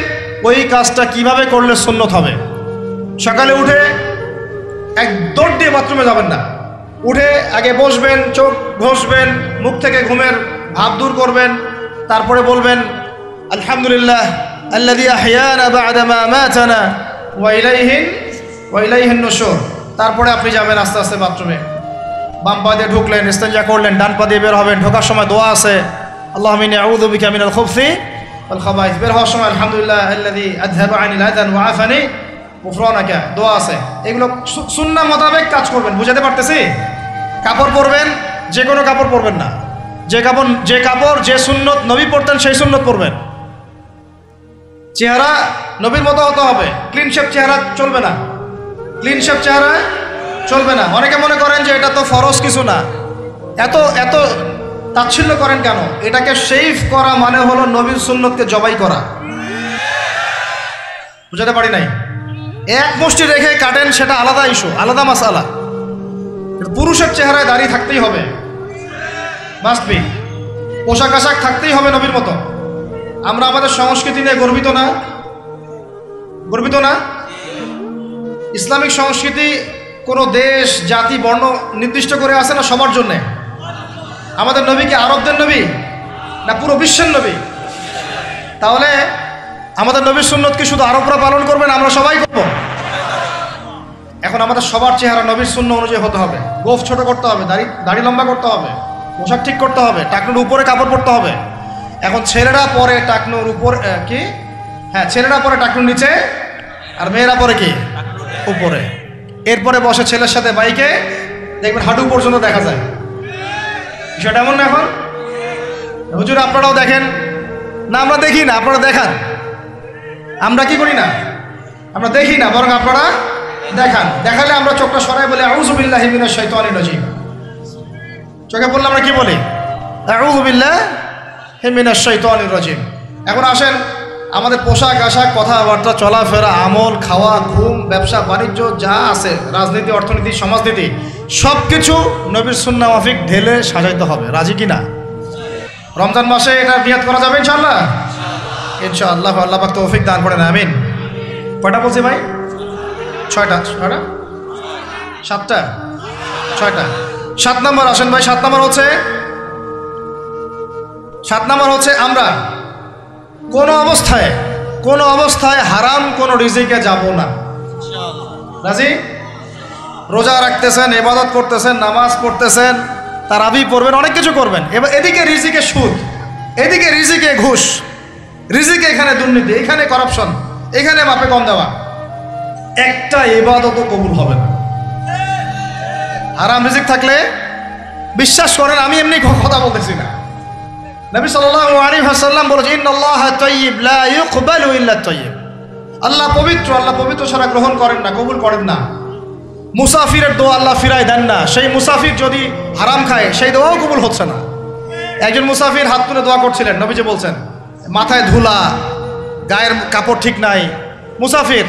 ওই কাজটা কিভাবে করলে সুন্নত হবে। সকালে উঠে এক দৌড় দিয়ে বাথরুমে যাবেন না, উঠে আগে বসবেন, চোখ ঘষবেন, মুখ থেকে ঘুমের ভাব দূর করবেন, তারপরে বলবেন আলহামদুলিল্লাহ আল্লাযী আহইয়ানা বা'দা মা মাতানা ওয়া ইলাইহিন নুশুর। তারপরে আপনি যাবেন আস্তে আস্তে বাথরুমে, বাম পা দিয়ে ঢুকলেন, ইস্তেঞ্জা করলেন, ডান পা দিয়ে বের হবেন। ঢোকার সময় দোয়া আছে, আল্লাহুম্মা ইন্নী আউযু বিকা মিনাল খুবসি ওয়াল খাবাইস। বের হওয়ার সময় আলহামদুলিল্লাহ আল্লাযী আযহাবা আনিল আযান ওয়া আফানি গুফরানাকা, দোয়া আছে। এগুলো সুন্নাহ মোতাবেক কাজ করবেন। বুঝাতে পারতেছি? কাপড় পরবেন, যে কোনো কাপড় পরবেন না। যে কাপড় যে সুন্নত নবী পরতেন সেই সুন্নত পরবেন। চেহারা নবীর মতো হতে হবে, ক্লিন শেপ চেহারা চলবে না, ক্লিন শেপ চেহারা চলবে না। অনেকে মনে করেন যে এটা তো ফরজ কিছু না, এত তাচ্ছিল্য করেন কেন? এটাকে শেভ করা মানে হলো নবীর সুন্নতকে জবাই করা। বুঝাতে পারি নাই? এক মুষ্টি রেখে কাটেন, সেটা আলাদা ইস্যু, আলাদা মাসালা। পুরুষের চেহারায় দাড়ি থাকতেই হবে, মাস্ট বি। পোশাক আশাক থাকতেই হবে নবীর মতো। আমরা আমাদের সংস্কৃতি নিয়ে গর্বিত না? গর্বিত না? ইসলামিক সংস্কৃতি কোনো দেশ, জাতি, বর্ণ নির্দিষ্ট করে আসে না সবার জন্যে। আমাদের নবী কি আরবদের নবী না পুরো বিশ্বের নবী? তাহলে আমাদের নবীর সুন্নত কি শুধু আরবরা পালন করবেন, আমরা সবাই করব? এখন আমাদের সবার চেহারা নবীর সুন্নাহ অনুযায়ী হতে হবে। গোফ ছোট করতে হবে, দাড়ি লম্বা করতে হবে, পোশাক ঠিক করতে হবে, টাকনুর উপরে কাপড় পরতে হবে। এখন ছেলেরা পরে টাকনুর উপর কি, হ্যাঁ ছেলেরা পরে টাকনুর নিচে, আর মেয়েরা পরে কি উপরে। এরপরে বসে ছেলের সাথে বাইকে, দেখবেন হাঁটু পর্যন্ত দেখা যায়। বিষয়টা এমন না? এখন হুজুর আপনারাও দেখেন না? আমরা দেখি না, আপনারা দেখান। আমরা কি করি না? আমরা দেখি না, বরং আপনারা দেখান। দেখালে আমরা চোখটা সরাই বলি আউযু বিল্লাহি মিনাশ শাইতানির রাজিম। চোখে বললে আমরা কি বলি? আউযু বিল্লাহি মিনাশ শাইতানির রাজিম। এখন আসেন, আমাদের পোশাক আশাক, কথাবার্তা, চলাফেরা, আমল, খাওয়া, ঘুম, ব্যবসা বাণিজ্য যা আছে, রাজনীতি, অর্থনীতি, সমাজনীতি, সব কিছু নবীর সুন্নাহ মাফিক ঢেলে সাজাইতে হবে। রাজি কি না? রমজান মাসে এটা নিয়াত করা যাবে ইনশাআল্লাহ? ইনশাআল্লাহ, আল্লাহ পাক তৌফিক দান করেন, আমিন। কয়টা বলছি ভাই? 6টা? 7টা? 6টা। 7 নম্বর আসেন ভাই। 7 নম্বর হচ্ছে আমরা কোনো অবস্থায় হারাম কোনো রিজিকে যাব না। রাজি? রোজা রাখতেছেন, ইবাদত করতেছেন, নামাজ পড়তেছেন, তারাবি পড়বেন, অনেক কিছু করবেন। এবার এদিকে রিজিকে সুদ, এদিকে রিজিকে ঘুষ, রিজিকে এখানে দুর্নীতি, এখানে করাপশন, এখানে মাপে কম দেওয়া, একটা ইবাদতও কবুল হবে না। হারাম রিজিক থাকলে বিশ্বাস করেন, আমি এমনি কথা বলতেছি না, নবী সাল্লাল্লাহু আলাইহি ওয়াসাল্লাম বলেছেন ইন্নাল্লাহা তাইয়্যিব লা ইউকবালু ইল্লা তাইয়্যিব। আল্লাহ পবিত্র, আল্লাহ পবিত্র ছাড়া গ্রহণ করেন না, কবুল করেন না। মুসাফিরের দোয়া আল্লাহ ফিরাই দেন না, সেই মুসাফির যদি হারাম খায় সেই দোয়াও কবুল হচ্ছে না। একজন মুসাফির হাত তুলে দোয়া করছিলেন, নবীজি বলছেন মাথায় ধুলা, গায়ের কাপড় ঠিক নাই, মুসাফির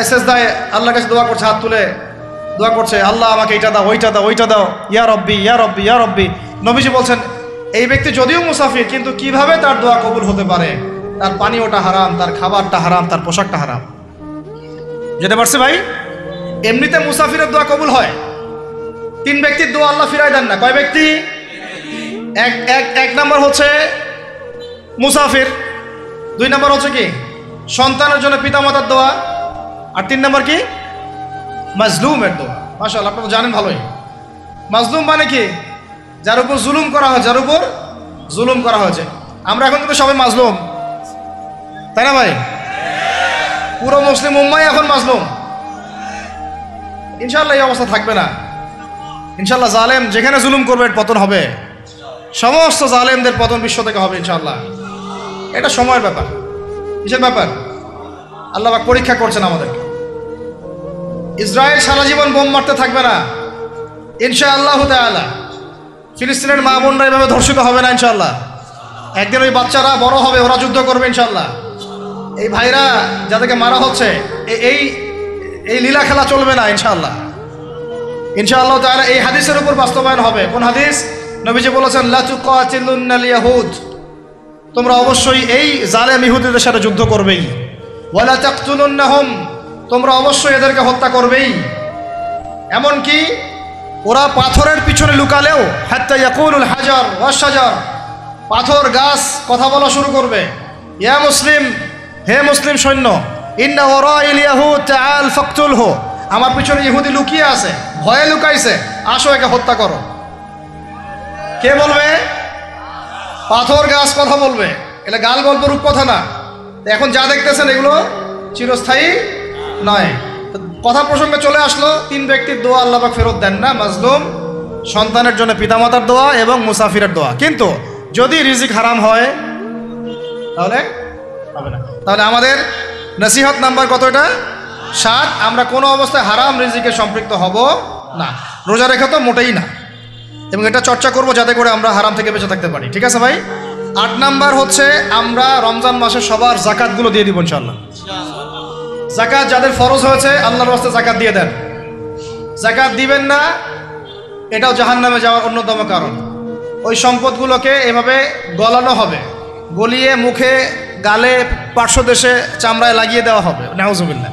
সেজদায় আল্লাহর কাছে দোয়া করছে, হাত তুলে দোয়া করছে, আল্লাহ আমাকে এইটা দাও, ওইটা দাও, ওইটা দাও, ইয়া রব্বি ইয়া রব্বি ইয়া রব্বি। নবীজি বলছেন এই ব্যক্তি যদিও মুসাফির কিন্তু কিভাবে তার দোয়া কবুল হতে পারে? তার পানীয়টা হারাম, তার খাবারটা হারাম, তার পোশাকটা হারাম। যেতে পারছে ভাই? এমনিতে মুসাফিরের দোয়া কবুল হয়। তিন ব্যক্তির দোয়া আল্লাহ ফিরাই দেন না। কয় ব্যক্তি? এক নাম্বার হচ্ছে মুসাফির, দুই নাম্বার হচ্ছে কি সন্তানের জন্য পিতামাতার দোয়া, আর তিন নাম্বার কি মাজলুমের দোয়া। মাশাআল্লাহ, আপনারা জানেন ভালোই। মাজলুম মানে কি? যার উপর জুলুম করা হয়, যার উপর জুলুম করা হয়েছে। আমরা এখন কিন্তু সবাই মাজলুম, তাই না ভাই? পুরো মুসলিম উম্মাই এখন মাজলুম। ইনশাআল্লাহ এই অবস্থা থাকবে না। ইনশাআল্লাহ জালেম যেখানে জুলুম করবে পতন হবে, সমস্ত জালেমদের পতন বিশ্ব থেকে হবে ইনশাআল্লাহ। এটা সময়ের ব্যাপার। কিসের ব্যাপার? আল্লাহ পাক পরীক্ষা করছেন আমাদেরকে। ইসরায়েল সারা জীবন বোম মারতে থাকবে না ইনশাআল্লাহ তাআলা। ফিলিস্তিনের মা বোনরা এভাবে ধর্ষিত হবে না ইনশাআল্লাহ। একদিন ওই বাচ্চারা বড় হবে, ওরা যুদ্ধ করবে ইনশাআল্লাহ। এই ভাইরা যাদেরকে মারা হচ্ছে, এই লীলা খেলা চলবে না ইনশাআল্লাহ। ইনশাআল্লাহ তাআলা এই হাদিসের উপর বাস্তবায়ন হবে। কোন হাদিস? নবীজি বলেছেন লা তুকাতিলুন্নাল ইয়াহুদ, তোমরা অবশ্যই এই জালেম ইহুদিদের সাথে যুদ্ধ করবেই। ওয়ালা তাকতুলুন্নাহুম, তোমরা অবশ্যই এদেরকে হত্যা করবেই। এমনকি ওরা পাথরের পিছনে লুকালেও হাত্তা ইয়াকুলুল হাজার ওয়াশ শাজার, পাথর গাছ কথা বলা শুরু করবে। ইয়া মুসলিম, হে মুসলিম সৈন্য, ইন্না ওয়ারাইল ইয়াহুদ তাআল ফাকতুলহু, আমার পিছনে ইহুদি লুকিয়ে আছে, ভয়ে লুকাইছে, আসো একে হত্যা করো। কে বলবে? পাথর গাছ কথা বলবে। এটা গাল গল্প রূপ কথা না। এখন যা দেখতেছেন এগুলো চিরস্থায়ী নয়। কথা প্রসঙ্গে চলে আসলো, তিন ব্যক্তির দোয়া আল্লাহ পাক ফেরত দেন না, মাজলুম, সন্তানের জন্য পিতামাতার দোয়া এবং মুসাফিরের দোয়া। কিন্তু যদি রিজিক হারাম হয় তাহলে হবে না। তাহলে আমাদের নসিহত নাম্বার কত? এটা 7। আমরা কোনো অবস্থায় হারাম রিজিকে সম্পৃক্ত হব না। রোজা রেখে তো মোটেই না, এবং এটা চর্চা করব যাতে করে আমরা হারাম থেকে বেঁচে থাকতে পারি। ঠিক আছে ভাই? 8 নাম্বার হচ্ছে আমরা রমজান মাসে সবার জাকাতগুলো দিয়ে দিব ইনশাআল্লাহ। জাকাত যাদের ফরজ হয়েছে আল্লাহর রাস্তায় জাকাত দিয়ে দেন। জাকাত দিবেন না, এটাও জাহান্নামে যাওয়ার অন্যতম কারণ। ওই সম্পদগুলোকে এভাবে গলানো হবে, গলিয়ে মুখে, গালে, পার্শ্বদেশে, চামড়ায় লাগিয়ে দেওয়া হবে। নাউজুবিল্লাহ।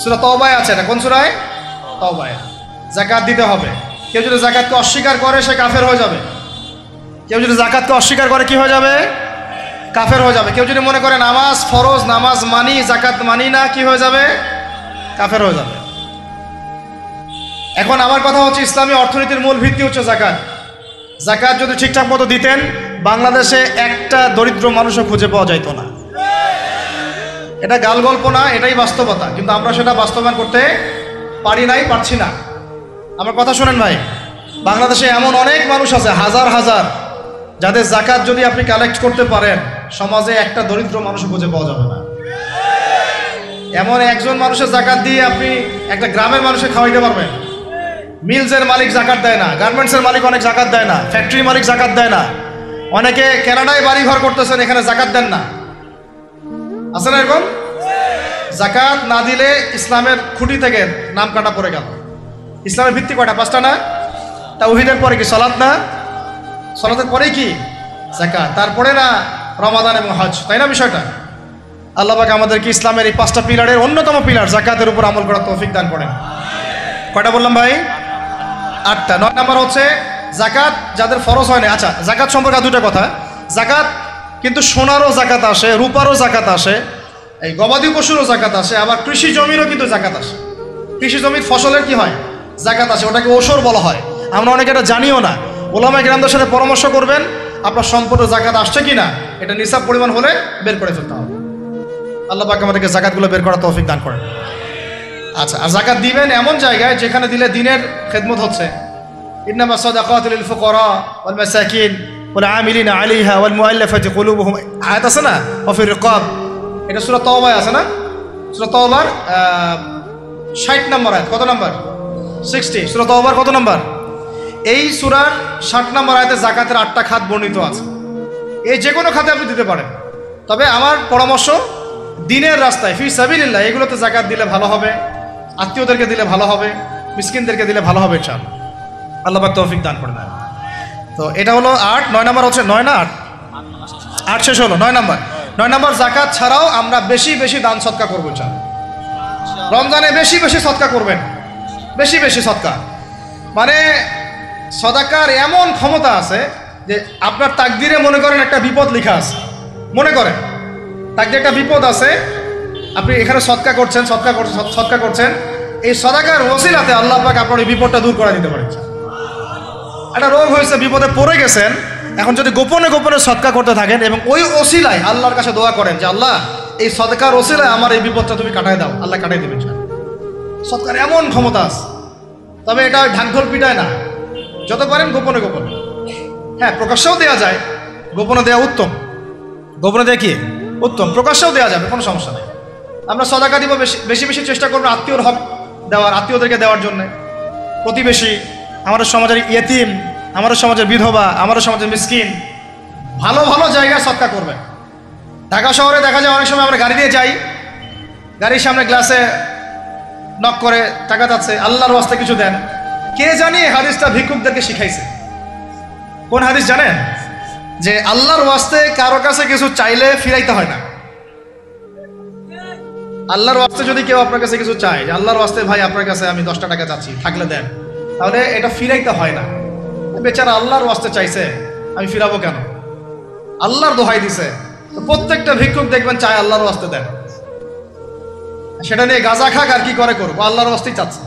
সূরা তাওবায় আছে এটা। কোন সূরায়? তাওবায়। জাকাত দিতে হবে। কেউ যদি জাকাতকে অস্বীকার করে সে কাফের হয়ে যাবে। কেউ যদি জাকাতকে অস্বীকার করে কি হয়ে যাবে? কাফের হয়ে যাবে। কেউ যদি মনে করে নামাজ ফরজ, নামাজ মানি, জাকাত মানি না, কি হয়ে যাবে? কাফের হয়ে যাবে। এখন আমার কথা হচ্ছে, ইসলামী অর্থনীতির মূল ভিত্তি হচ্ছে জাকাত। জাকাত যদি ঠিকঠাক মতো দিতেন, বাংলাদেশে একটা দরিদ্র মানুষও খুঁজে পাওয়া যাইত না। এটা গাল গল্প না, এটাই বাস্তবতা। কিন্তু আমরা সেটা বাস্তবায়ন করতে পারি নাই, পারছি না। আমার কথা শোনেন ভাই, বাংলাদেশে এমন অনেক মানুষ আছে, হাজার হাজার, যাদের জাকাত যদি আপনি কালেক্ট করতে পারেন, সমাজে একটা দরিদ্র মানুষও খুঁজে পাওয়া যাবে না। এমন একজন মানুষের জাকাত দিয়ে আপনি একটা গ্রামের মানুষকে খাওয়াইতে পারবেন। মিলসের মালিক জাকাত দেয় না, গার্মেন্টসের মালিক অনেক জাকাত দেয় না, ফ্যাক্টরির মালিক জাকাত দেয় না, অনেকে কানাডায় বাড়ি ঘর করতেছেন, এখানে জাকাত দেন না। আছে না এরকম? জাকাত না দিলে ইসলামের খুঁটি থেকে নাম কাটা পড়ে গেল। ইসলামের ভিত্তি কয়টা? 5টা না? তাওহীদের পরে কি সালাত না? সালাতের পরে কি? যাকাত। তারপরে না রমাদান এবং হজ, তাই না বিষয়টা? আল্লাহ পাক আমাদেরকে ইসলামের এই 5টা পিলারের অন্যতম পিলার যাকাতের উপর আমল করার তৌফিক দান করেন। কয়টা বললাম ভাই? 8টা। 9 নাম্বার হচ্ছে যাকাত যাদের ফরজ হয় না। আচ্ছা, যাকাত সম্পর্কে 2টা কথা। যাকাত কিন্তু সোনারও যাকাত আসে, রূপারও যাকাত আসে, এই গবাদি পশুরও যাকাত আসে, আবার কৃষি জমিরও কিন্তু যাকাত আসে। কৃষি জমির ফসলের কি হয়? জাকাত আছে, ওটাকে ওসর বলা হয়। আমরা অনেকে এটা জানিও না। ওলামা কিরামদের সাথে পরামর্শ করবেন, আপনার সম্পূর্ণ জাকাত আসছে কিনা এটা নিসাব পরিমাণ হলে বের করে ফেলতে হবে। আল্লাহ পাক আমাদেরকে জাকাতগুলো বের করার তৌফিক দান করেন। আচ্ছা, আর জাকাত দিবেন এমন জায়গায় যেখানে দিলে দিনের খেদমত হচ্ছে। ইন্নামা সাদাকাতু লিল ফুকারা ওয়াল মাসাকিন ওয়াল আমিলিনা আলাইহা ওয়াল মুআল্লাফাতি কুলুবুহুম, আয়াত আছে না, ওয়া ফির রিকাব, এটা সূরা তাওবায় আছে না? সূরা তাওবার 60 নম্বর আয়াত। কত নম্বর? 60। সূরা তাওবার কত নম্বর? এই সূরার 60 নম্বর আয়াতে জাকাতের 8টা খাত বর্ণিত আছে। এই যে কোনো খাতে আপনি দিতে পারেন, তবে আমার পরামর্শ দিনের রাস্তায় ফি সাবিলিল্লাহ এগুলোতে জাকাত দিলে ভালো হবে, আত্মীয়দেরকে দিলে ভালো হবে, মিসকিনদেরকে দিলে ভালো হবে ইনশাআল্লাহ। আল্লাহ পাক তৌফিক দান করে দেন। তো এটা হলো 8। 9 নম্বর হচ্ছে 9 না 8 শেষ হলো। 9 নম্বর। 9 নম্বর জাকাত ছাড়াও আমরা বেশি বেশি দান সদকা করবো ইনশাআল্লাহ। রমজানে বেশি বেশি সদকা করবেন, বেশি বেশি সদকা। মানে সদাকার এমন ক্ষমতা আছে যে আপনার তাকদিরে মনে করেন একটা বিপদ লেখা আছে, মনে করেন তাকদিরে একটা বিপদ আছে, আপনি এখানে সদকা করছেন, সদকা করছেন, এই সদাকার ওসিলাতে আল্লাহ পাক আপনার এই বিপদটা দূর করে দিতে পারেন। একটা রোগ হয়েছে, বিপদে পড়ে গেছেন, এখন যদি গোপনে গোপনে সদকা করতে থাকেন এবং ওই ওসিলায় আল্লাহর কাছে দোয়া করেন যে আল্লাহ এই সদকার ওসিলায় আমার এই বিপদটা তুমি কাটাই দাও, আল্লাহ কাটাই দেবেন। সদকার এমন ক্ষমতা আছে, তবে এটা ঢাকঢোল পিটায় না, যত পারেন গোপনে গোপনে। হ্যাঁ, প্রকাশ্যেও দেওয়া যায়, গোপনে দেওয়া উত্তম। গোপনে দেওয়া কি উত্তম, প্রকাশ্যেও দেওয়া যাবে, কোনো সমস্যা নেই। আমরা সদাকা দিব, বেশি বেশি চেষ্টা করবো আত্মীয়র হক দেওয়ার, আত্মীয়দেরকে দেওয়ার জন্য। প্রতিবেশী, আমাদের সমাজের ইয়েতিম, আমাদের সমাজের বিধবা, আমাদের সমাজের মিসকিন, ভালো ভালো জায়গায় সদকা করবেন। ঢাকা শহরে দেখা যায় অনেক সময় আমরা গাড়ি দিয়ে যাই, গাড়ির সামনে গ্লাসে নক করে টাকা যাচ্ছে, আল্লাহর ওয়াস্তে কিছু দেন। কে জানি হাদিসটা ভিক্ষুকদেরকে শিখাইছে। কোন হাদিস জানেন? যে আল্লাহর ওয়াস্তে কারো কাছে কিছু চাইলে ফিরাইতে হয় না। আল্লাহর ওয়াস্তে যদি কেউ আপনার কাছে কিছু চায়, যে আল্লাহর ওয়াস্তে ভাই আপনার কাছে আমি 10টা টাকা চাচ্ছি, থাকলে দেন, তাহলে এটা ফিরাইতে হয় না। বেচারা আল্লাহর ওয়াস্তে চাইছে, আমি ফিরাবো কেন? আল্লাহর দোহাই দিছে। তো প্রত্যেকটা ভিক্ষুক দেখবেন চায় আল্লাহর ওয়াস্তে দেন। সেটা নিয়ে গাঁজা খাক আর কি করে করবো, আল্লাহর ওয়াস্তেই চাচ্ছে।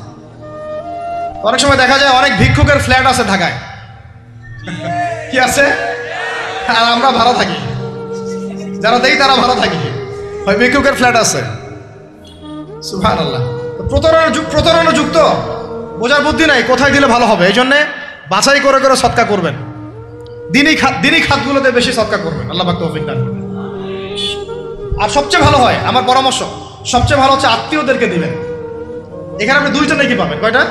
অনেক সময় দেখা যায় অনেক ভিক্ষুকের ফ্ল্যাট আছে ঢাকায়, কি আছে, আর আমরা ভাড়া থাকি, যারা দেই তারা ভাড়া থাকি, ওই ভিক্ষুকের ফ্ল্যাট আছে। সুবহানাল্লাহ। প্রতারণা যুক্ত, বোঝার বুদ্ধি নাই কোথায় দিলে ভালো হবে। এই জন্যে বাছাই করে করে সদকা করবেন, দিনই খাতগুলোতে বেশি সদকা করবেন। আল্লাহ পাক তৌফিক দান করবেন। আর সবচেয়ে ভালো হয়, আমার পরামর্শ, সবচেয়ে ভালো হচ্ছে আত্মীয়দেরকে দিবেন। এখানে আপনি 2টা নেকি পাবেন। কয়টা?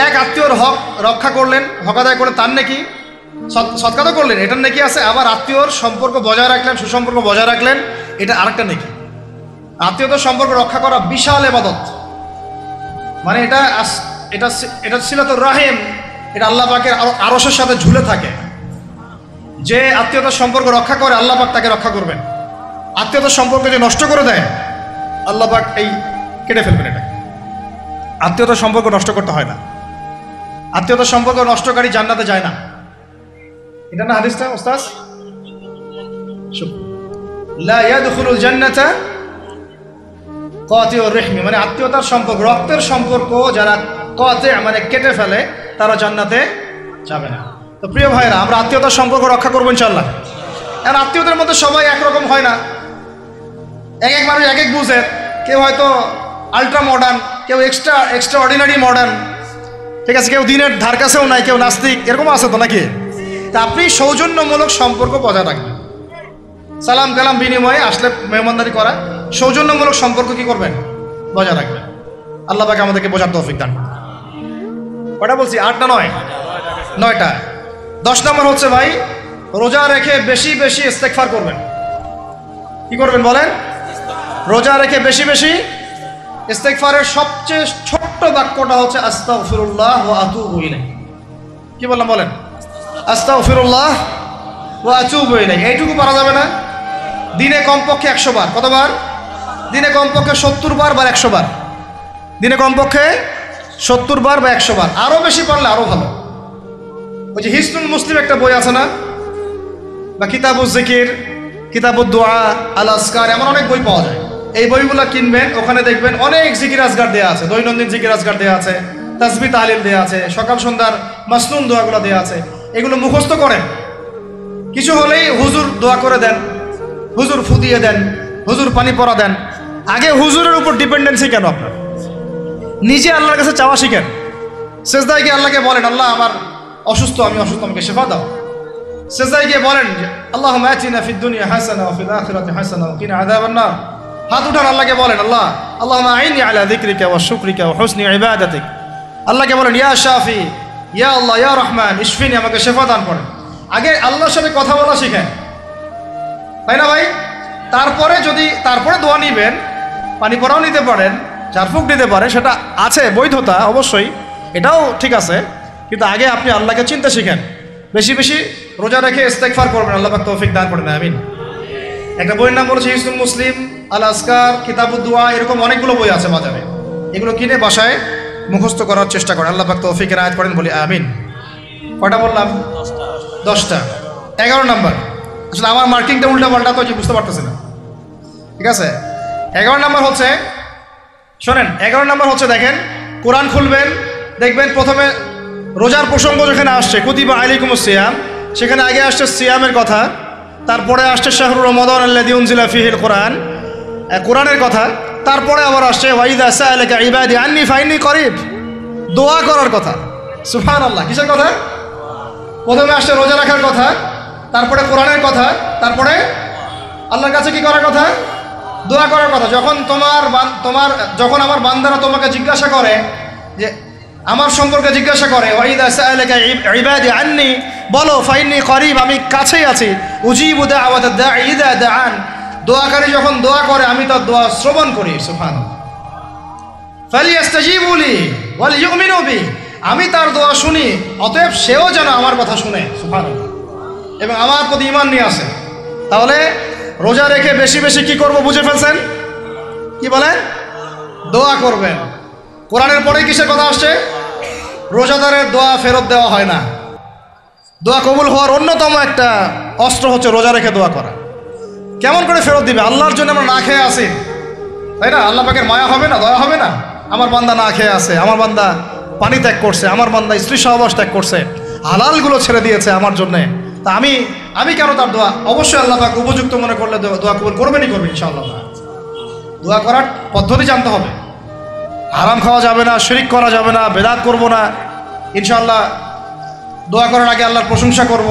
এক, আত্মীয়র হক রক্ষা করলেন, হক আদায় করলেন, তার নেকি, সদকা তো করলেন, এটার নেকি আছে। আবার আত্মীয়র সম্পর্ক বজায় রাখলেন, সুসম্পর্ক বজায় রাখলেন, এটা আরেকটা নেকি। আত্মীয়তার সম্পর্ক রক্ষা করা বিশাল ইবাদত। মানে এটা সিলাতুর রাহিম, এটা আল্লাহ পাকের আরশের সাথে ঝুলে থাকে। যে আত্মীয়তার সম্পর্ক রক্ষা করে আল্লাহ পাক তাকে রক্ষা করবেন। আত্মীয়তার সম্পর্ক যে নষ্ট করে দেয় আল্লাহ পাক এই কেটে ফেলবেন। এটা আত্মীয়তার সম্পর্ক নষ্ট করতে হয় না। আত্মীয়তার সম্পর্ক নষ্টকারী জান্নাতে যায় না। এটা না হাদিসটা ওস্তাদ? লা ইয়াদখুলুল জান্নাতা কাতিউর রহমি, মানে আত্মীয়তার সম্পর্ক, রক্তের সম্পর্ক যারা কাতি মানে কেটে ফেলে তারা জান্নাতে যাবে না। তো প্রিয় ভাইরা, আমরা আত্মীয়তার সম্পর্ক রক্ষা করবো ইনশাআল্লাহ। আর আত্মীয়দের মধ্যে সবাই একরকম হয় না, এক এক মানুষ এক এক বুঝে। কেউ হয়তো আলট্রা মডার্ন, কেউ এক্সট্রা অর্ডিনারি মডার্ন, ঠিক আছে, কেউ দিনের ধার কাছেও নাই, কেউ নাস্তিক, এরকম আছে তো নাকি? তা আপনি সৌজন্যমূলক সম্পর্ক বজায় রাখবেন। সালাম কালাম বিনিময়ে আসলে মেহমানদারি করা, সৌজন্যমূলক সম্পর্ক কি করবেন? বজায় রাখবেন। আল্লাহ পাক আমাদেরকে বোঝার তৌফিক দান করুন। কটা বলছি? 8 না 9? 9টা। 10 নম্বর হচ্ছে ভাই, রোজা রেখে বেশি বেশি ইস্তেগফার করবেন। কি করবেন বলেন? রোজা রেখে বেশি বেশি ইস্তেগফারের সবচেয়ে ছোট্ট বাক্যটা হচ্ছে আস্তাগফিরুল্লাহ ওয়া আতুবু ইলাইহি। কি বললাম বলেন? আস্তাগফিরুল্লাহ ওয়া আতুবু ইলাইহি। এইটুকু পারা যাবে না? দিনে কমপক্ষে 100 বার। কতবার? দিনে কমপক্ষে 70 বার বা 100 বার। দিনে কমপক্ষে 70 বার বা 100 বার। আরও বেশি পারলে আরও ভালো। ওই যে হিসনুল মুসলিম একটা বই আছে না, বা কিতাবুজ জিকির, কিতাবুদ দোয়া, আল আসকার, এমন অনেক বই পাওয়া যায়। এই বইগুলো কিনবেন, ওখানে দেখবেন অনেক জিকির আজগার দেওয়া আছে, দৈনন্দিন জিকির আজগার দেওয়া আছে, তাসবিহ তাহলিল দেওয়া আছে, সকাল সন্ধ্যার মাসনুন দোয়াগুলো দেওয়া আছে। এগুলো মুখস্থ করেন, কিছু হলেই হুজুর দোয়া করে দেন, হুজুর ফু দিয়ে দেন, হুজুর পানি পরা দেন। আগে হুজুরের উপর ডিপেন্ডেন্সি কেন আপনার? নিজে আল্লাহর কাছে চাওয়া শিখেন। সেজদায় গিয়ে আল্লাহকে বলেন, আল্লাহ আমার অসুস্থ, আমি অসুস্থ, আমাকে শেফা দাও। সেজদায় গিয়ে বলেন, আল্লাহুম্মা আতিনা ফিদ দুনিয়া হাসানা ওয়া ফিল আখিরাতি হাসানা ওয়া কিনা আযাবান নার। হাত উঠান, আল্লাহকে বলেন, আল্লাহুম্মা আইনি আলা যিকরিকা ওয়া শুকরিকা ওয়া হুসনি ইবাদাতিক। আল্লাহকে বলেন, ইয়া শাফি, ইয়া আল্লাহ, ইয়া রহমান, ইশফিনি, আমাকে শেফা দান করেন। আগে আল্লাহর সাথে কথা বলা শিখেন, তাই না ভাই? তারপরে দোয়া নিবেন, পানি পরাও নিতে পারেন, ঝাড়ফুঁক দিতে পারেন, সেটা আছে বৈধতা অবশ্যই, এটাও ঠিক আছে। কিন্তু আগে আপনি আল্লাহকে চিনতে শিখেন। বেশি বেশি রোজা রেখে ইস্তেগফার করবেন, আল্লাহ পাক তৌফিক দান করেন, আমিন। একটা বইয়ের নাম বলেছে হিসনুল মুসলিম, আল আসকার, কিতাবুদ দুয়া, এরকম অনেকগুলো বই আছে বাজারে। এগুলো কিনে বাসায় মুখস্থ করার চেষ্টা করেন, আল্লাহ পাক তৌফিকের আয়াত করেন, বলি আমিন। কয়টা বললাম? 10টা। 11 নাম্বার, আসলে আমার মার্কিংটা উল্টা পাল্টা তো বুঝতে পারতেছি না, ঠিক আছে? 11 নাম্বার হচ্ছে, শোনেন, 11 নাম্বার হচ্ছে, দেখেন, কোরআন খুলবেন, দেখবেন প্রথমে রোজার প্রসঙ্গ যেখানে আসছে, কুতিবা আলাইকুমুস সিয়াম, সেখানে আগে আসছে সিয়ামের কথা, তারপরে আসছে শাহরুর রমাদান আল্লাযী উনজিলা ফীহিল কোরআন, কোরআনের কথা, তারপরে আবার আসছে ওয়াইদা সাআলাকা ইবাদি আন্নী ফাইন্নী করিব, দোয়া করার কথা। সুবহানাল্লাহ, কিসের কথা? প্রথমে আসছে রোজা রাখার কথা, তারপরে কোরআনের কথা, তারপরে আল্লাহর কাছে কি করার কথা? দোয়া করার কথা। যখন আমার বান্দারা তোমাকে জিজ্ঞাসা করে, যে আমার সম্পর্কে জিজ্ঞাসা করে, ওয়াইদা সাআলাকা ইবাদি আন্নী, বলো ফাইন্নী করিব, আমি কাছেই আছি, উজিবু দাওয়াতাদ দাঈ ইযা দাআন, দোয়াকারী যখন দোয়া করে আমি তার দোয়া শ্রবণ করি। সুবহানাল্লাহ। ফালিয়াস্তাজিবু লি ওয়া লিইউমিনু বি, আমি তার দোয়া শুনি, অতএব সেও যেন আমার কথা শুনে, সুবহানাল্লাহ, এবং আমার প্রতি ঈমান নিয়ে আসে। তাহলে রোজা রেখে বেশি বেশি কি করব বুঝে ফেলছেন? কি বলেন? দোয়া করবেন। কোরআনের পরে কিসের কথা আসছে? রোজাদারের দোয়া ফেরত দেওয়া হয় না। দোয়া কবুল হওয়ার অন্যতম একটা অস্ত্র হচ্ছে রোজা রেখে দোয়া করা। কেমন করে ফেরত দিবে? আল্লাহর জন্য আমরা না খেয়ে আসি, তাই না? আল্লাহ পাকের মায়া হবে না, দয়া হবে না? আমার বান্দা না খেয়ে আছে, আমার বান্দা পানি ত্যাগ করছে, আমার বান্দা স্ত্রী সহবাস ত্যাগ করছে, হালালগুলো ছেড়ে দিয়েছে আমার জন্যে, তা আমি কেন তার দোয়া? অবশ্যই আল্লাহ পাক উপযুক্ত মনে করলে দোয়া কবুল করবেনই করবেন ইনশাআল্লাহ। দোয়া করার পদ্ধতি জানতে হবে, হারাম খাওয়া যাবে না, শিরক করা যাবে না, বেদাত করব না ইনশাআল্লাহ। দোয়া করার আগে আল্লাহর প্রশংসা করব,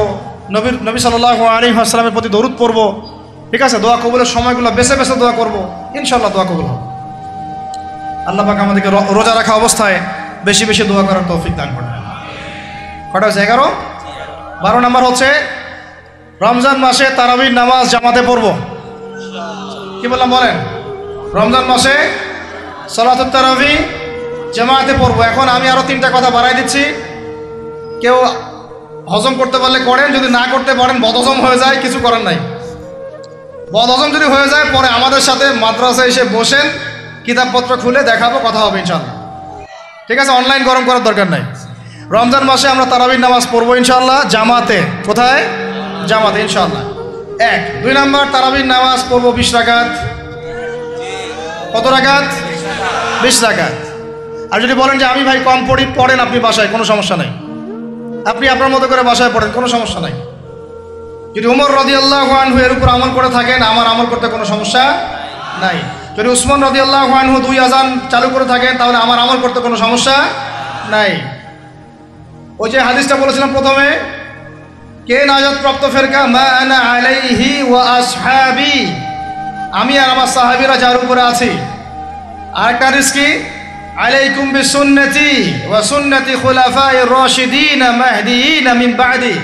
নবী সাল্লাল্লাহু আলাইহি ওয়াসাল্লামের প্রতি দরুদ পড়ব, ঠিক আছে? দোয়া কবুলের সময়গুলো বেছে বেছে দোয়া করব, ইনশাআল্লাহ দোয়া কবুল হবে। আল্লাহ পাক আমাদেরকে রোজা রাখা অবস্থায় বেশি বেশি দোয়া করার তৌফিক দান করেন। কটা হচ্ছে? 11। 12 নাম্বার হচ্ছে রমজান মাসে তারাবির নামাজ জামাতে পড়ব। কি বললাম বলেন? রমজান মাসে সালাতুত তারাবি জামাতে পড়ব। এখন আমি আরো 3টা কথা বাড়াই দিচ্ছি, কেউ হজম করতে পারলে করেন, যদি না করতে পারেন বদহজম হয়ে যায়, কিছু করার নাই। বদহজম যদি হয়ে যায়, পরে আমাদের সাথে মাদ্রাসায় এসে বসেন, কিতাবপত্র খুলে দেখাবো, কথা হবে ইনশাআল্লাহ, ঠিক আছে? অনলাইন গরম করার দরকার নাই। রমজান মাসে আমরা তারাবির নামাজ পড়বো ইনশাআল্লাহ জামাতে। কোথায়? জামাতে ইনশাআল্লাহ। 1। 2 নাম্বার, তারাবির নামাজ পড়বো 20 রাকাত। কত রাকাত? 20 রাকাত। আর যদি বলেন যে আমি ভাই কম পড়েন আপনি বাসায়, কোনো সমস্যা নাই, আপনি আপনার মতো করে বাসায় পড়েন, কোনো সমস্যা নাই। যদি উমর রাদিয়াল্লাহু আনহু এর উপর আমল করে থাকেন, আমার আমল করতে কোনো সমস্যা নাই। যদি উসমান রাদিয়াল্লাহু আনহু 2 আযান চালু করে থাকেন, তাহলে আমার আমল করতে কোনো সমস্যা নাই। ওই যে হাদিসটা বলেছিলাম প্রথমে, কে নাজাত প্রাপ্ত ফেরকা? মা আনা আলাইহি ওয়া আসহাবি, আমি আর আমার সাহাবীরা যার উপরে আছি। আরেকটা হাদিস কি? আলাইকুম বিসুন্নতি ওয়া সুন্নতি খুলাফায়ে রাশিদিন মাহদিয়িন মিন বা'দি,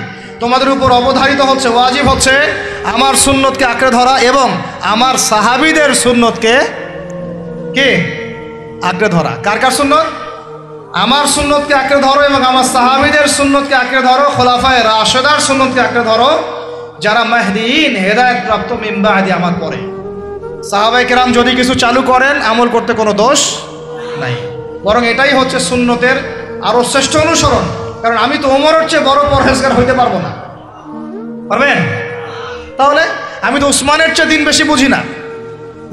তোমাদের উপর অবধারিত হচ্ছে, ওয়াজিব হচ্ছে আমার সুন্নতকে আঁকড়ে ধরা এবং আমার সাহাবীদের সুন্নতকে কে আঁকড়ে ধরা। কার কার সুন্নত? আমার সুন্নতকে আঁকড়ে ধরো এবং আমার সাহাবীদের সুন্নতকে আঁকড়ে ধরো, খোলাফায়ে রাশেদার সুন্নতকে আঁকড়ে ধরো, যারা মাহদিয়িন হেদায়েত প্রাপ্ত মিন বা'দি, আমার পরে। সাহাবায়ে কেরাম যদি কিছু চালু করেন, আমল করতে কোনো দোষ নাই, বরং এটাই হচ্ছে সুন্নতের আরো শ্রেষ্ঠ অনুসরণ। কারণ আমি তো ওমরের চেয়ে বড় পরহেজগার হইতে পারবো না, পারবেন? তাহলে আমি তো উসমানের চেয়ে দিন বেশি বুঝি না,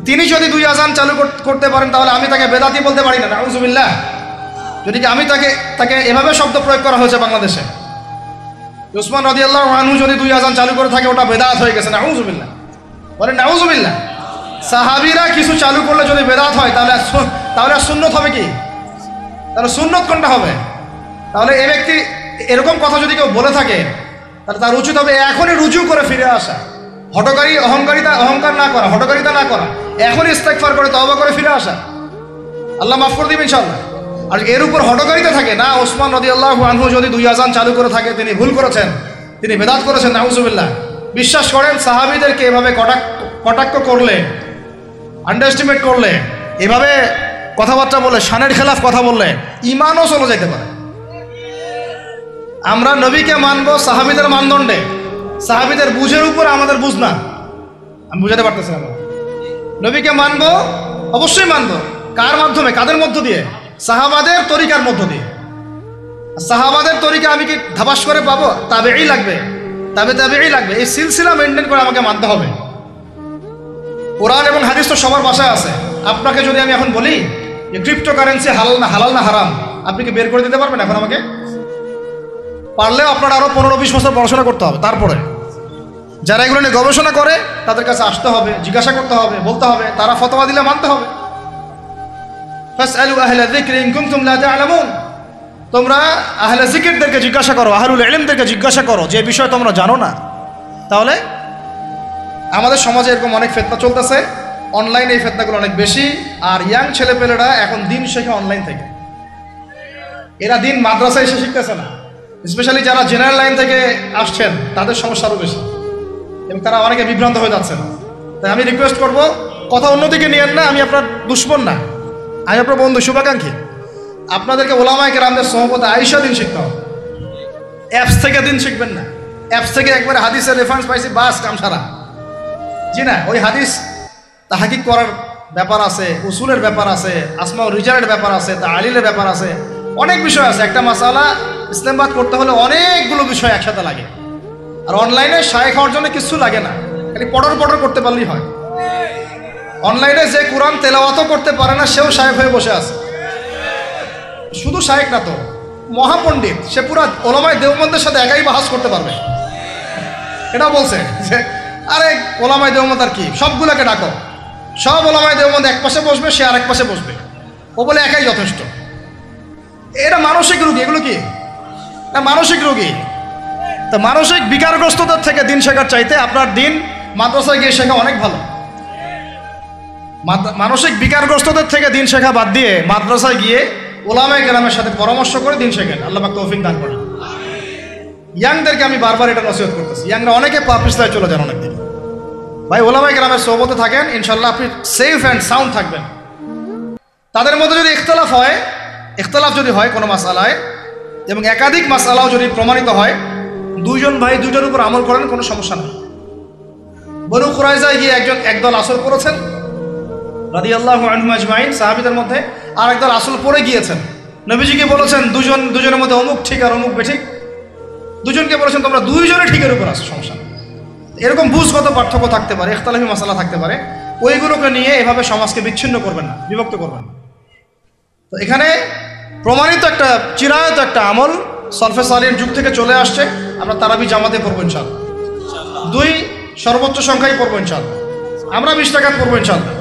তিনি যদি 2 আযান চালু করতে পারেন তাহলে আমি তাকে বেদাতি বলতে পারি না, নাউযুবিল্লাহ। যদি আমি তাকে এভাবে শব্দ প্রয়োগ করা হয়েছে বাংলাদেশে, উসমান রাদিয়াল্লাহু আনহু যদি 2 আযান চালু করে থাকে ওটা বেদাত হয়ে গেছে, নাউযুবিল্লাহ। বলেন নাউযুবিল্লাহ। সাহাবীরা কিছু চালু করলে যদি বেদাত হয় তাহলে সুন্নত হবে কি? তাহলে সুন্নত কোনটা হবে? তাহলে এই ব্যক্তি এরকম কথা যদি কেউ বলে থাকে তাহলে তার উচিত হবে এখনই রুজু করে ফিরে আসা, অহংকার না করা, হঠকারিতা না করা, এখনই ইস্তেগফার করে তওবা করে ফিরে আসা। আল্লাহ মাফ করে দিবেন ইনশাআল্লাহ। আর এর উপর হঠকারিতা থাকে না, ওসমান রাদিয়াল্লাহু আনহু যদি 2 আযান চালু করে থাকে তিনি ভুল করেছেন, তিনি বেদাত করেছেন, নাউযুবিল্লাহ। বিশ্বাস করেন সাহাবীদেরকে এভাবে কটাক্ষ করলে, আন্ডারএস্টিমেট করলে, এভাবে কথাবার্তা বলে, শানের খেলাফ কথা বললে ঈমানও চলে যেতে পারে। আমরা নবীকে মানব সাহাবীদের মানদণ্ডে, সাহাবীদের বুঝের উপর আমাদের বুঝ না। আমি বুঝাতে পারতেছি না। নবীকে মানব, অবশ্যই মানব। কার মাধ্যমে? কাদের মধ্য দিয়ে? সাহাবাদের তরিকার মধ্য দিয়ে। সাহাবাদের তরিকা আমি কি ধাবাস করে পাবো? তাবেঈ লাগবে, তাবেঈ লাগবে। এই সিলসিলা মেনটেন করে আমাকে মানতে হবে। কোরআন এবং হাদিস তো সবার বাসায় আছে। আপনাকে যদি আমি এখন বলি যে ক্রিপ্টোকারেন্সি হালাল না হারাম, আপনি কি বের করে দিতে পারবেন এখন আমাকে? পারলেও আপনার আরো 15-20 বছর পড়াশোনা করতে হবে। তারপরে যারা এগুলো নিয়ে গবেষণা করে তাদের কাছে আসতে হবে, জিজ্ঞাসা করতে হবে, বলতে হবে, তারা ফতোয়া দিলে মানতে হবে। ফাসআলু আহলা যিকরি ইন কুনতুম লা তা'লামুন। তোমরা আহলে জিকিরদেরকে জিজ্ঞাসা করো, আহলুল ইলমদেরকে জিজ্ঞাসা করো যে বিষয় তোমরা জানো না। তাহলে আমাদের সমাজে এরকম অনেক ফিতনা চলতেছে, অনলাইনে এই ফিতনাগুলো অনেক বেশি। আর ইয়াং ছেলেপেলেরা এখন দিন শেখে অনলাইন থেকে। এরা দিন মাদ্রাসায় এসে শিখতেছে না। স্পেশালি যারা জেনারেল লাইন থেকে আসছেন তাদের সমস্যা আরও বেশি, এবং তারা অনেকে বিভ্রান্ত হয়ে যাচ্ছেন। তাই আমি রিকোয়েস্ট করব, কথা অন্যদিকে নিয়েন না। আমি আপনার দুশ্মন না, আমি আপনার বন্ধু, শুভাকাঙ্ক্ষী। আপনাদেরকে ওলামায়ে কেরামদের সহবতে আইসা দিন শিখতে হবে। অ্যাপস থেকে দিন শিখবেন না। অ্যাপস থেকে একবারে হাদিসের রেফারেন্স পাইছি, বাস কাম সারা। জি না, ওই হাদিস তাহকিক করার ব্যাপার আছে, উসুলের ব্যাপার আছে, আসমা ও রিজালের ব্যাপার আছে, তাআলিলের ব্যাপার আছে, অনেক বিষয় আছে। একটা মাসালা ইসলামবাদ করতে হলে অনেকগুলো বিষয় একসাথে লাগে। আর অনলাইনে শায়েখ হওয়ার জন্য কিছু লাগে না, খালি পড়র করতে পারলেই হয়। অনলাইনে যে কোরআন তেলাওয়াতও করতে পারে না সেও শায়েখ হয়ে বসে আছে। শুধু শায়েখ না তো, মহাপণ্ডিত, সে পুরা ওলামায়ে দেওবন্দের সাথে একাই বাহাস করতে পারবে। এটা বলছে যে আরে ওলামায়ে দেওবন্দ আর কি, সবগুলোকে ডাকো, সব ওলামায়ে দেওবন্দ এক পাশে বসবে, সে আরেক পাশে বসবে, ও বলে একাই যথেষ্ট। এটা মানসিক রোগী। এগুলো কি না মানসিক রোগী? তো মানসিক বিকারগ্রস্ততার থেকে দিন শেখার চাইতে আপনার দিন মাদ্রাসায় গিয়ে শেখা অনেক ভালো। মানসিক বিকারগ্রস্তদের থেকে দিন শেখা বাদ দিয়ে মাদ্রাসায় গিয়ে ওলামায়ে কেরামের সাথে পরামর্শ করে দিন শেখেন। আল্লাহ পাক তৌফিক দান করেন। ইয়াংদেরকে আমি বারবার এটা নসিহত করতেছি। ইয়াংরা অনেকে পাপিস্তায় চলে যান অনেকদিন। ভাই, ওলামায়ে কেরামের সোহবতে থাকেন, ইনশাল্লাহ আপনি সেফ অ্যান্ড সাউন্ড থাকবেন। তাদের মধ্যে যদি ইখতিলাফ যদি হয় কোনো মাসালায়, এবং একাধিক মাসালাও যদি প্রমাণিত হয়, দুইজন ভাই দুইটার উপর আমল করেন, কোনো সমস্যা নেই। বনু কুরাইজায় গিয়ে একদল আসল পড়েছেন রাদিয়াল্লাহু আনহুম আজমাইন, সাহাবীদের মধ্যে, আর একদল আসল পড়ে গিয়েছেন। নবীজিকে বলেছেন দুজনের মধ্যে অমুক ঠিক আর অমুক বেঠিক। দুজনকে বলেছেন তোমরা দুইজনে ঠিকের উপর আসো, সমস্যা নেই। এরকম বুঝগত পার্থক্য থাকতে পারে, ইখতিলাফি মাসালা থাকতে পারে, ওইগুলোকে নিয়ে এভাবে সমাজকে বিচ্ছিন্ন করবেন না, বিভক্ত করবেন না। তো এখানে প্রমাণিত একটা চিরায়ত একটা আমল সলফে সালিহীন যুগ থেকে চলে আসছে। আমরা তারাবি জামাতে পড়বো ইনশাআল্লাহ, 2 সর্বোচ্চ সংখ্যায় পড়বো ইনশাআল্লাহ। আমরা 20 রাকাত পড়বো ইনশাআল্লাহ।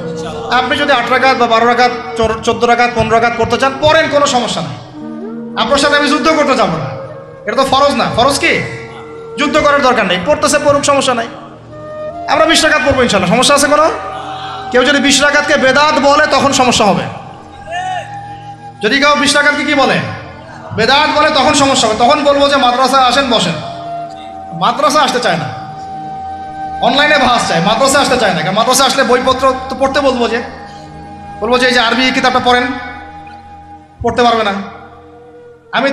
আপনি যদি 8 রাকাত বা 12 রাকাত, 14 রাকাত, 15 রাকাত পড়তে চান পড়েন, কোনো সমস্যা নেই। আপনার সাথে আমি যুদ্ধ করতে যাবো না, এটা তো ফরজ না। ফরজ কি? যুদ্ধ করার দরকার নেই, পড়তেছে পড়ুক, সমস্যা নাই। আমরা 20 রাকাত পড়বো ইনশাআল্লাহ, সমস্যা আছে কোনো? কেউ যদি 20 রাকাতকে বেদাত বলে তখন সমস্যা হবে। যদি কেউ 20 রাকাতকে কি বলে? বেদাত বলে, তখন সমস্যা হবে। তখন বলবো যে মাদ্রাসায় আসেন, বসেন। মাদ্রাসা আসতে চায় না, অনলাইনে ভাস চায়, মাদ্রাসা আসতে চায় না। মাদ্রাসা আসলে বইপত্র তো পড়তে বলবো যে এই যে আরবি কিতাবটা পড়েন, পড়তে পারবে না। আমি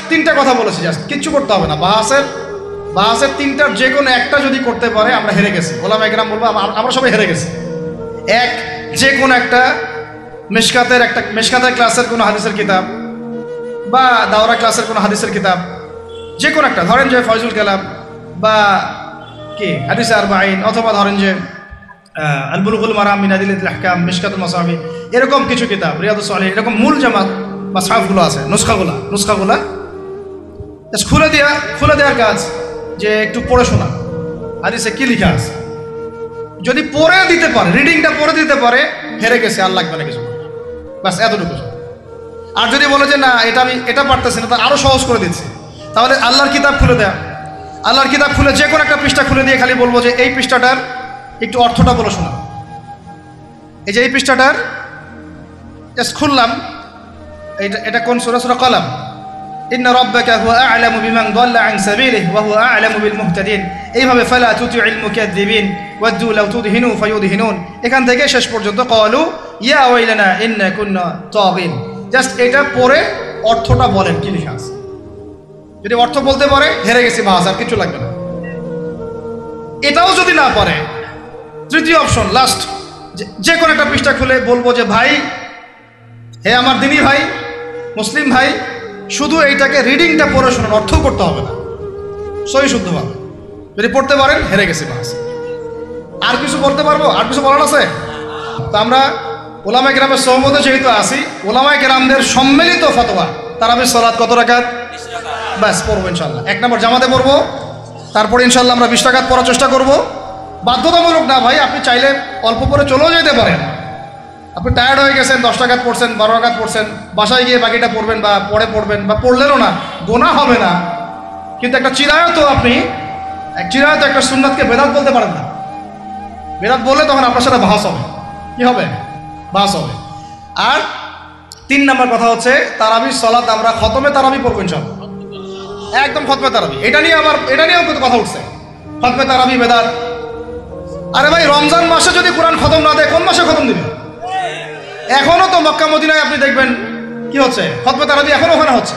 তিনটা কথা বলেছি, জাস্ট কিচ্ছু করতে হবে না। বাহাসের 3টার যে কোনো একটা যদি করতে পারে আমরা হেরে গেছি। ওলামায়ে কেরাম বলবো আমরা সবাই হেরে গেছি। যে কোনো একটা মেশকাতের ক্লাসের কোনো হাদিসের কিতাব, বা দাওরা ক্লাসের কোনো হাদিসের কিতাব, যে কোনো একটা, ধরেন যে ফয়জুল কালাম বা কি হাদিসে আরবাঈন, অথবা ধরেন যে আল বুলুগুল মারাম মিন আদিল্লাতিল আহকাম, মিশকাতুল মাসাবি, এরকম কিছু কিতাব, রিয়াদুস সালিহিন, এরকম মূল জামাত মাসহাফগুলো আছে, নুসখাগুলা খুলে দেওয়ার কাজ যে একটু পড়ে শোনা হাদিসে কি লেখা আছে। যদি পড়ে দিতে পারে, রিডিংটা পড়ে দিতে পারে, হেরে গেছে, আর লাগবে না কিছু, বাস এতটুকু। আর যদি বলে যে না এটা পারতেছি না, তা আরো সহজ করে দিচ্ছি, তাহলে আল্লাহর কিতাব খুলে দেয়া, আল্লাহর কিতাব খুলে যে কোনো একটা পৃষ্ঠা খুলে দিয়ে খালি বলবো যে এই পৃষ্ঠাটার একটু অর্থটা বলে শোনা। এই যে এই পৃষ্ঠাটার জাস্ট খুললাম, এটা কোন সূরা? সূরা কলম। ইন্না রাব্বাকা হুয়া আ'লামু বিমান দাল্লা আন সাবিলিহি ওয়া হুয়া আ'লামু বিল মুহতাদিন। এইভাবে ফালা তুতি'ল মুকাদ্দিবিন ওয়াদ্দু লাউ তুদহিনু ফায়ুদহিনুন, এখান থেকে শেষ পর্যন্ত ক্বালু ইয়া ওয়াইলানা ইন্না কুন্না তাগিন। জাস্ট এটা পড়ে অর্থটা বলেন কি লেখা আছে। যদি অর্থ বলতে পারে হেরে গেছি, বাস, আর কিছু লাগবে না। এটাও যদি না পারে, তৃতীয় অপশন, লাস্ট, যে কোনো একটা পৃষ্ঠা খুলে বলবো যে ভাই, হে আমার দিনী ভাই, মুসলিম ভাই, শুধু এইটাকে রিডিংটা পড়ে শোনার, অর্থ করতে হবে না, সহি শুদ্ধভাবে। যদি পড়তে পারেন হেরে গেছি, বাস। আর কিছু বলতে পারবো? আর কিছু বলার আছে? তো আমরা ওলামায়ে কেরামের সহমতে যেহেতু আসি, ওলামায়ে কেরামদের সম্মিলিত ফতোয়া, তারাবির সালাত কত রাকাত? ব্যাস, পড়বো ইনশাল্লাহ। 1 নম্বর জামাতে পড়বো, তারপরে ইনশাল্লাহ আমরা 20 রাকাত পড়ার চেষ্টা করবো। বাধ্যতামূলক না ভাই, আপনি চাইলে অল্প পরে চলেও যেতে পারেন। আপনি টায়ার্ড হয়ে গেছেন, 10 রাকাত পড়ছেন, 12 রাকাত পড়ছেন, বাসায় গিয়ে বাকিটা পড়বেন, বা পরে পড়বেন, বা পড়লেনও না, গোনা হবে না। কিন্তু একটা চিরায়ত, আপনি চিরায়ত একটা সুন্নাতকে বেদাত বলতে পারেন না। বেদাত বললে তখন আপনার সাথে বাহাস হবে। কি হবে? বাহাস হবে। আর 3 নম্বর কথা হচ্ছে, তারাবির সালাত আমরা খতমে তারাবি পড়বো ইনশাআল্লাহ, একদম খতমে তারাবি। এটা নিয়েও কিন্তু কথা উঠছে, খতমে তারাবি বেদাত। আরে ভাই, রমজান মাসে যদি কোরআন খতম না দেয়, কোন মাসে খতম দিবে? এখনো তো মক্কা মদিনায় আপনি দেখবেন কি হচ্ছে, খতমে তারাবি এখনো ওখানে হচ্ছে।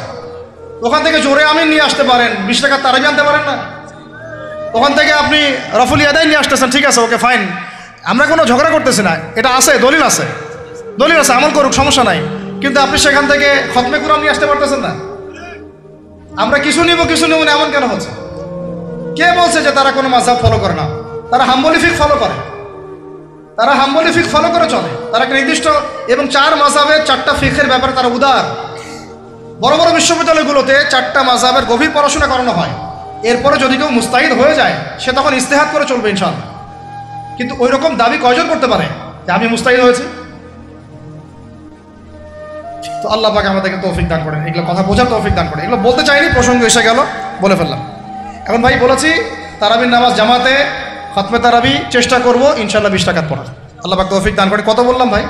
ওখান থেকে জোরে আমিন নিয়ে আসতে পারেন, 20 রাকাত তারাবি আনতে পারেন না? ওখান থেকে আপনি রফুল ইয়াদাইন নিয়ে আসতেছেন, ঠিক আছে, ওকে ফাইন, আমরা কোনো ঝগড়া করতেছি না, এটা আছে, দলিল আছে, আমল করুক, সমস্যা নাই। কিন্তু আপনি সেখান থেকে খতমে কোরআন নিয়ে আসতে পারতেছেন না। আমরা কিছু নিব না, এমন কেন হচ্ছে? কে বলছে যে তারা কোনো মাযহাব ফলো করে না? তারা হাম্বলি ফিকহ ফলো করে, চলে। তারা একটা নির্দিষ্ট এবং 4 মাযহাবের 4টা ফিকহের ব্যাপারে তারা উদার। বড় বড় বিশ্ববিদ্যালয়গুলোতে 4টা মাযহাবের গভীর পড়াশোনা করানো হয়। এরপরে যদি কেউ মুস্তাহিদ হয়ে যায়, সে তখন ইজতিহাদ করে চলবে ইনশাআল্লাহ। কিন্তু ওই রকম দাবি কয়জন করতে পারে যে আমি মুস্তাহিদ হয়েছি? তো আল্লাহ পাক আমাদেরকে তৌফিক দান করেন, এগুলো কথা বোঝার তৌফিক দান করেন। এগুলো বলতে চাইনি, প্রসঙ্গ এসে গেল, বলে ফেললাম। এখন ভাই বলেছি, তারাবির নামাজ জামাতে খতমে তারাবি চেষ্টা করবো ইনশাআল্লাহ 20 রাকাত পড়ার। আল্লাহ পাক তৌফিক দান করেন। কত বললাম ভাই?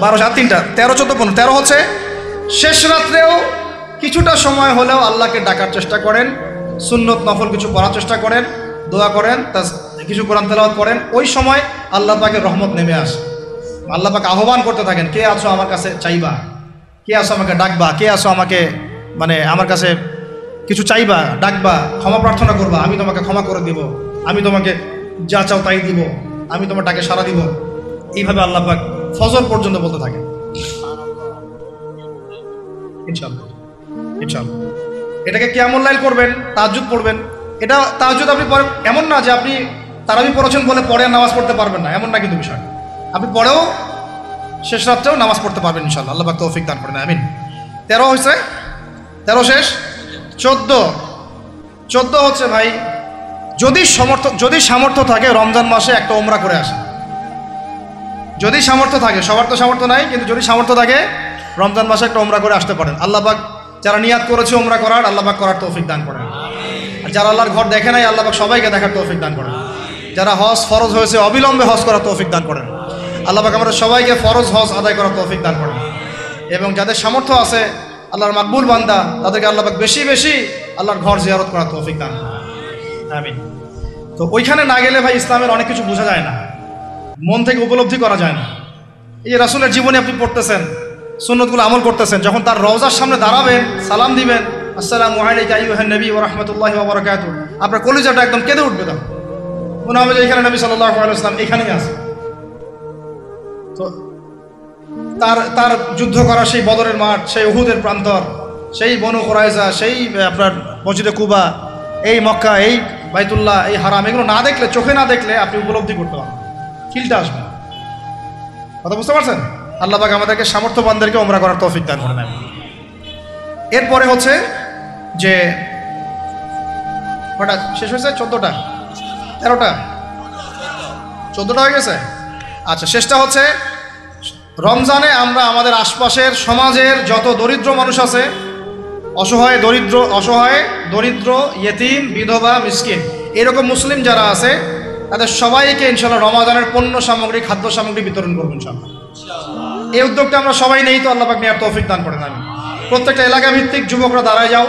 12, 7, 3টা, 13, 14, 15। 13 হচ্ছে শেষ রাত্রেও কিছুটা সময় হলেও আল্লাহকে ডাকার চেষ্টা করেন, সুন্নত নফল কিছু পড়ার চেষ্টা করেন, দোয়া করেন, কিছু কোরআন তেলাওয়াত করেন। ওই সময় আল্লাহ পাকের রহমত নেমে আসে। আল্লাহ পাক আহ্বান করতে থাকেন, কে আছো আমার কাছে চাইবা, কে আছো আমাকে ডাকবা, কে আছো আমাকে আমার কাছে কিছু চাইবা, ডাকবা, ক্ষমা প্রার্থনা করবা, আমি তোমাকে ক্ষমা করে দিব, আমি তোমাকে যা চাও তাই দিব, আমি তোমার ডাকে সাড়া দিব। এইভাবে আল্লাহ পাক ফজর পর্যন্ত বলতে থাকেন। ইনশাআল্লাহ এটাকে কিয়ামুল লাইল করবেন, তাহাজ্জুদ পড়বেন। এটা তাহাজ্জুদ আপনি পড়ে, এমন না যে আপনি তারাবি পড়েছেন বলে পরে নামাজ পড়তে পারবেন না, এমন না কিন্তু বিষয়। আপনি পরেও শেষ রাত্রেও নামাজ পড়তে পারবেন ইনশাআল্লাহ। আল্লাহ পাক তৌফিক দান করেন, আমিন। 13 হয়েছে, 13 শেষ। 14 হচ্ছে ভাই, যদি সামর্থ্য থাকে রমজান মাসে একটা ওমরা করে আসে। যদি সামর্থ্য থাকে, সবার তো সামর্থ্য নাই, কিন্তু যদি সামর্থ্য থাকে রমজান মাসে একটা ওমরা করে আসতে পারেন। আল্লাহ পাক যারা নিয়াত করেছে ওমরা করার, আল্লাহ পাক করার তৌফিক দান করেন। আর যারা আল্লাহর ঘর দেখে নাই, আল্লাহ পাক সবাইকে দেখার তৌফিক দান করেন। যারা হজ ফরজ হয়েছে, অবিলম্বে হজ করার তৌফিক দান করেন। আল্লাহ পাক আমাদের সবাইকে ফরজ হজ আদায় করার তৌফিক দান করেন। এবং যাদের সামর্থ্য আছে, আল্লাহর মাকবুল বান্দা, তাদেরকে আল্লাহ পাক বেশি বেশি আল্লাহর ঘর জিয়ারত করার তৌফিক দান করেন, আমিন। তো ওইখানে না গেলে ভাই ইসলামের অনেক কিছু বোঝা যায় না, মন থেকে উপলব্ধি করা যায় না। এই যে রাসূলের জীবনে আপনি পড়তেছেন, সুন্নতগুলো আমল করতেছেন, যখন তার রওজার সামনে দাঁড়াবেন, সালাম দিবেন, আসসালামু আলাইকা আইয়ুহান নবী ওয়া রাহমাতুল্লাহি ওয়া বারাকাতুহু, আপনার কলিজাটা একদম কেঁদে উঠবে। তখন মনে হবে যে এখানে নবী সাল্লাল্লাহু আলাইহি ওয়াসাল্লাম এখানেই আছে। তো তার যুদ্ধ করা সেই বদরের মাঠ, সেই উহুদের প্রান্তর, সেই বনু কুরাইজা, সেই আপনার মসজিদে কুবা, এই মক্কা, এই বাইতুল্লাহ, এই হারাম, এগুলো না দেখলে, চোখে না দেখলে আপনি উপলব্ধি করতে পারবেন। ফিলটা আসবে না। কথা বুঝতে পারছেন? আল্লাহ পাক আমাদেরকে সামর্থ্যবানদেরকে ওমরা করার তৌফিক দান করে নেন। এরপরে হচ্ছে যে কটা শেষ হয়েছে? 14টা 13টা 14টা হয়ে গেছে। আচ্ছা, শেষটা হচ্ছে রমজানে আমরা আমাদের আশপাশের সমাজের যত দরিদ্র মানুষ আছে, অসহায় দরিদ্র ইয়েতিম বিধবা মিসকিন এরকম মুসলিম যারা আছে তাদের সবাইকে ইনশাআল্লাহ রমাদানের পণ্য সামগ্রী খাদ্য সামগ্রী বিতরণ করবো ইনশাআল্লাহ। এই উদ্যোগটা আমরা সবাই নেই তো আল্লাহ পাক নেওয়ার তৌফিক দান করেন। আমি প্রত্যেকটা এলাকা ভিত্তিক যুবকরা দাঁড়ায় যাও,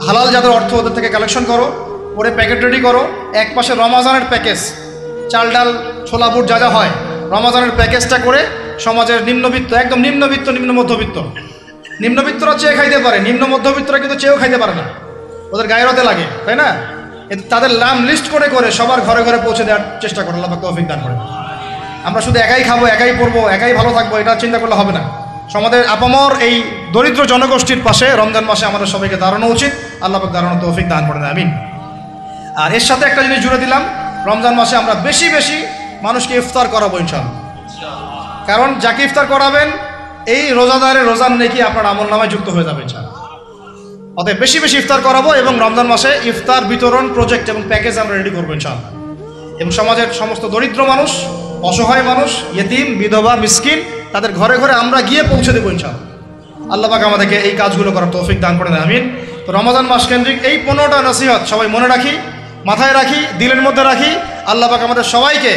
হালাল যাদের অর্থ ওদের থেকে কালেকশন করো, পরে প্যাকেট রেডি করো। এক পাশে রমাজানের প্যাকেজ, চাল ডাল ছোলা বুট যা যা হয় রমাজানের প্যাকেজটা করে সমাজের নিম্নবিত্ত, একদম নিম্নবিত্ত নিম্ন মধ্যবিত্ত, নিম্নবিত্তরা চেয়ে খাইতে পারে, নিম্ন মধ্যবিত্তরা কিন্তু চেয়েও খাইতে পারে না, ওদের গায়ের হতে লাগে, তাই না? তাদের নাম লিস্ট করে করে সবার ঘরে ঘরে পৌঁছে দেওয়ার চেষ্টা করো। আল্লাহ পাক তৌফিক দান করে। আমরা শুধু একাই খাবো, একাই পড়বো, একাই ভালো থাকবো, এটা চিন্তা করলে হবে না। সমাজের আপামর এই দরিদ্র জনগোষ্ঠীর পাশে রমজান মাসে আমাদের সবাইকে দাঁড়ানো উচিত। আল্লাহ পাক দাঁড়ানোর তৌফিক দান করেন, আমিন। আর এর সাথে একটা জিনিস জুড়ে দিলাম, রমজান মাসে আমরা বেশি বেশি মানুষকে ইফতার করাবো ইনশাআল্লাহ। কারণ যাকে ইফতার করাবেন এই রোজাদারের রোজার নেকি আপনার আমল নামায় যুক্ত হয়ে যাবে ইনশাআল্লাহ। অতএব বেশি বেশি ইফতার করাবো এবং রমজান মাসে ইফতার বিতরণ প্রজেক্ট এবং প্যাকেজ আমরা রেডি করবো ইনশাআল্লাহ। এবং সমাজের সমস্ত দরিদ্র মানুষ, অসহায় মানুষ, ইয়েতিম বিধবা মিসকিন তাদের ঘরে ঘরে আমরা গিয়ে পৌঁছে দেবো ইনশাআল্লাহ। আল্লাহ পাক আমাদেরকে এই কাজগুলো করার তৌফিক দান করে দেন, আমিন। তো রমজান মাস কেন্দ্রিক এই 15টা নসিহত সবাই মনে রাখি, মাথায় রাখি, দিলের মধ্যে রাখি। আল্লাহ পাক আমাদের সবাইকে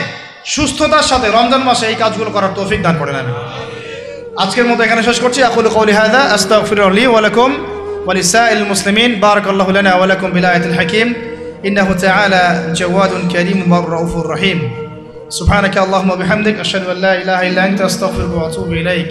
সুস্থতার সাথে রমজান মাসে এই কাজগুলো করার তৌফিক দান করে দেন। আজকের মতো এখানে শেষ করছি। আকুলু কওলি হাযা আস্তাগফিরুল্লাহ লি ওয়া লাকুম ওয়া লিসাইরিল মুসলিমিন। বারাকাল্লাহু লানা ওয়া লাকুম বিল আয়াতিল হাকীম। ইন্নাহু তাআলা জাওয়াদুন কারীম ওয়া রাউফুর রহিম। সুবহানাকা আল্লাহুম্মা বিহামদিক আশহাদু আল্লা ইলাহা ইল্লা আনতা আস্তাগফিরুকা ওয়া আতুবু ইলাইক।